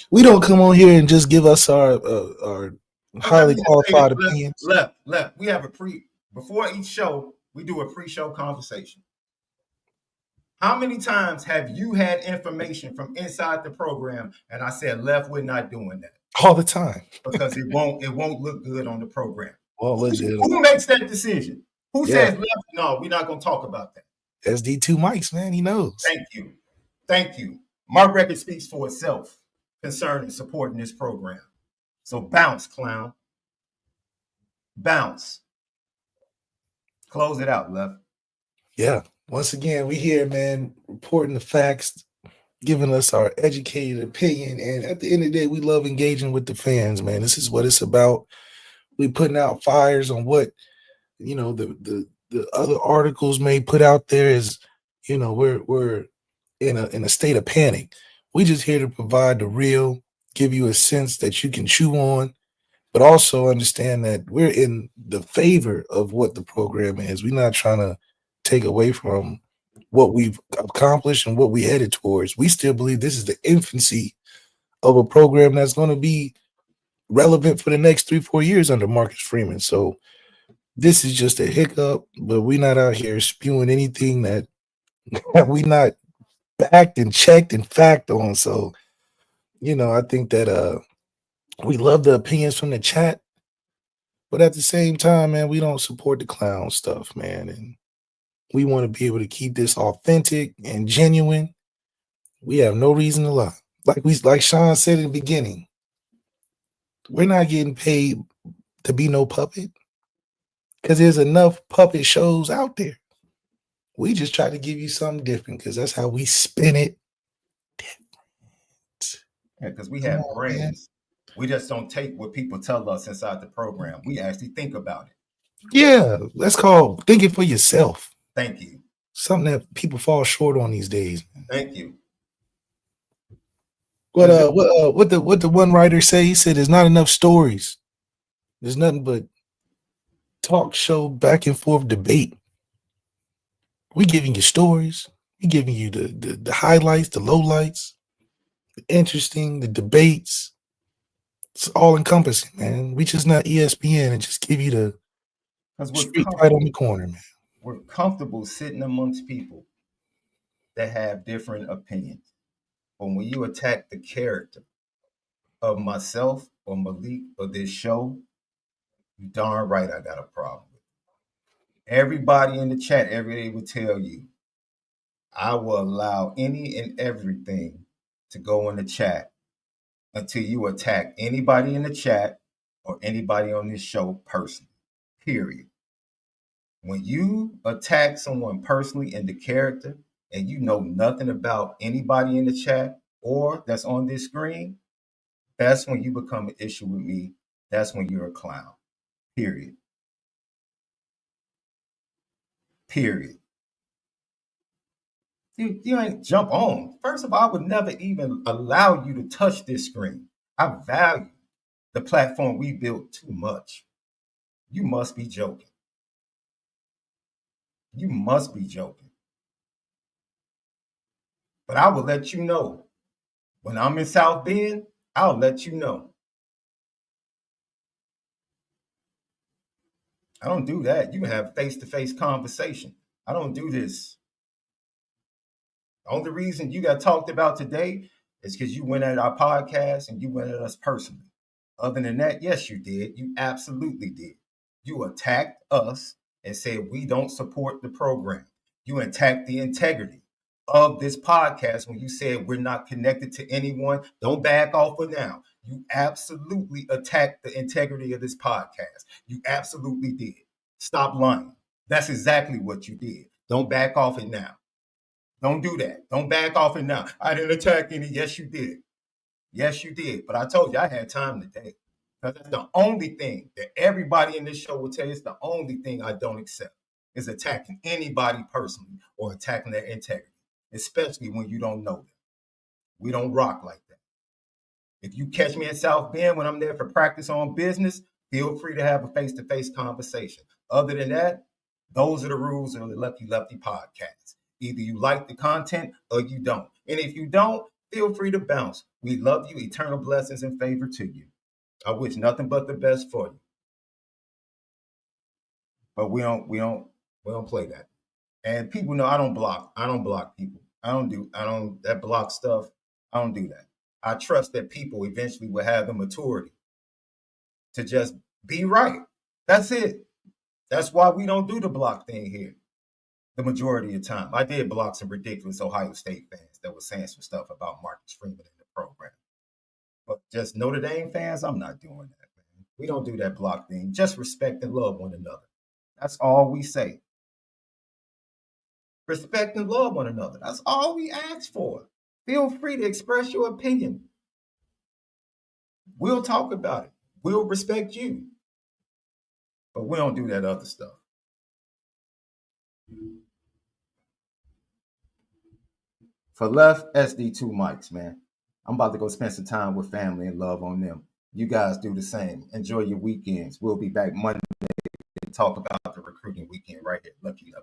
we don't come on here and just give us our highly qualified opinions. Left. We have before each show, we do a pre-show conversation. How many times have you had information from inside the program and I said, Left, we're not doing that? All the time. Because it won't look good on the program. Well, who makes that decision? Who says, Left, no, we're not going to talk about that? SD2 Mics, man, he knows. Thank you. My record speaks for itself concerning supporting this program. So bounce, clown. Bounce. Close it out, Left. Yeah. Once again, we here, man, reporting the facts, giving us our educated opinion. And at the end of the day, we love engaging with the fans, man. This is what it's about. We putting out fires on what, the other articles may put out there is, we're in a state of panic. We just here to provide the real, give you a sense that you can chew on, but also understand that we're in the favor of what the program is. We're not trying to take away from what we've accomplished and what we headed towards. We still believe this is the infancy of a program that's going to be relevant for the next 3-4 years under Marcus Freeman. So this is just a hiccup, but we're not out here spewing anything that we not backed and checked and fact on. So, I think that we love the opinions from the chat, but at the same time, man, we don't support the clown stuff, man. And we want to be able to keep this authentic and genuine. We have no reason to lie. Like Sean said in the beginning, we're not getting paid to be no puppet because there's enough puppet shows out there. We just try to give you something different because that's how we spin it. Yeah, because we have brains. We just don't take what people tell us inside the program. We actually think about it. Yeah, that's called thinking for yourself. Thank you. Something that people fall short on these days. Thank you. What the one writer say? He said there's not enough stories. There's nothing but talk show back and forth debate. We giving you stories. We giving you the highlights, the lowlights, the interesting, the debates. It's all encompassing, man. We just not ESPN and just give you the street fight on the corner, man. We're comfortable sitting amongst people that have different opinions. But when you attack the character of myself or Malik or this show, you darn right I got a problem with it. Everybody in the chat every day will tell you, I will allow any and everything to go in the chat until you attack anybody in the chat or anybody on this show personally, period. When you attack someone personally in the character and you know nothing about anybody in the chat or that's on this screen, that's when you become an issue with me. That's when you're a clown, period. Period. You ain't jump on. First of all, I would never even allow you to touch this screen. I value the platform we built too much. You must be joking. You must be joking. But I will let you know. When I'm in South Bend, I'll let you know. I don't do that. You can have face-to-face conversation. I don't do this. The only reason you got talked about today is because you went at our podcast and you went at us personally. Other than that, yes, you did. You absolutely did. You attacked us and said we don't support the program. You attacked the integrity of this podcast when you said we're not connected to anyone. Don't back off of now. You absolutely attacked the integrity of this podcast. You absolutely did. Stop lying. That's exactly what you did. Don't back off it now. Don't do that. Don't back off it now. I didn't attack any. Yes, you did. Yes, you did. But I told you I had time today. Because that's the only thing that everybody in this show will tell you. It's the only thing I don't accept is attacking anybody personally or attacking their integrity, especially when you don't know them. We don't rock like that. If you catch me in South Bend when I'm there for practice on business, feel free to have a face-to-face conversation. Other than that, those are the rules of the Lefty podcast. Either you like the content or you don't. And if you don't, feel free to bounce. We love you. Eternal blessings and favor to you. I wish nothing but the best for you. But we don't play that. And people know I don't block. I don't block people. That block stuff. I don't do that. I trust that people eventually will have the maturity to just be right. That's it. That's why we don't do the block thing here. The majority of the time. I did block some ridiculous Ohio State fans that were saying some stuff about Marcus Freeman in the program. But just Notre Dame fans, I'm not doing that, man. We don't do that block thing. Just respect and love one another. That's all we say. Respect and love one another. That's all we ask for. Feel free to express your opinion. We'll talk about it. We'll respect you. But we don't do that other stuff. For left, SD2 mics, man. I'm about to go spend some time with family and love on them. You guys do the same. Enjoy your weekends. We'll be back Monday to talk about the recruiting weekend right here. Lucky.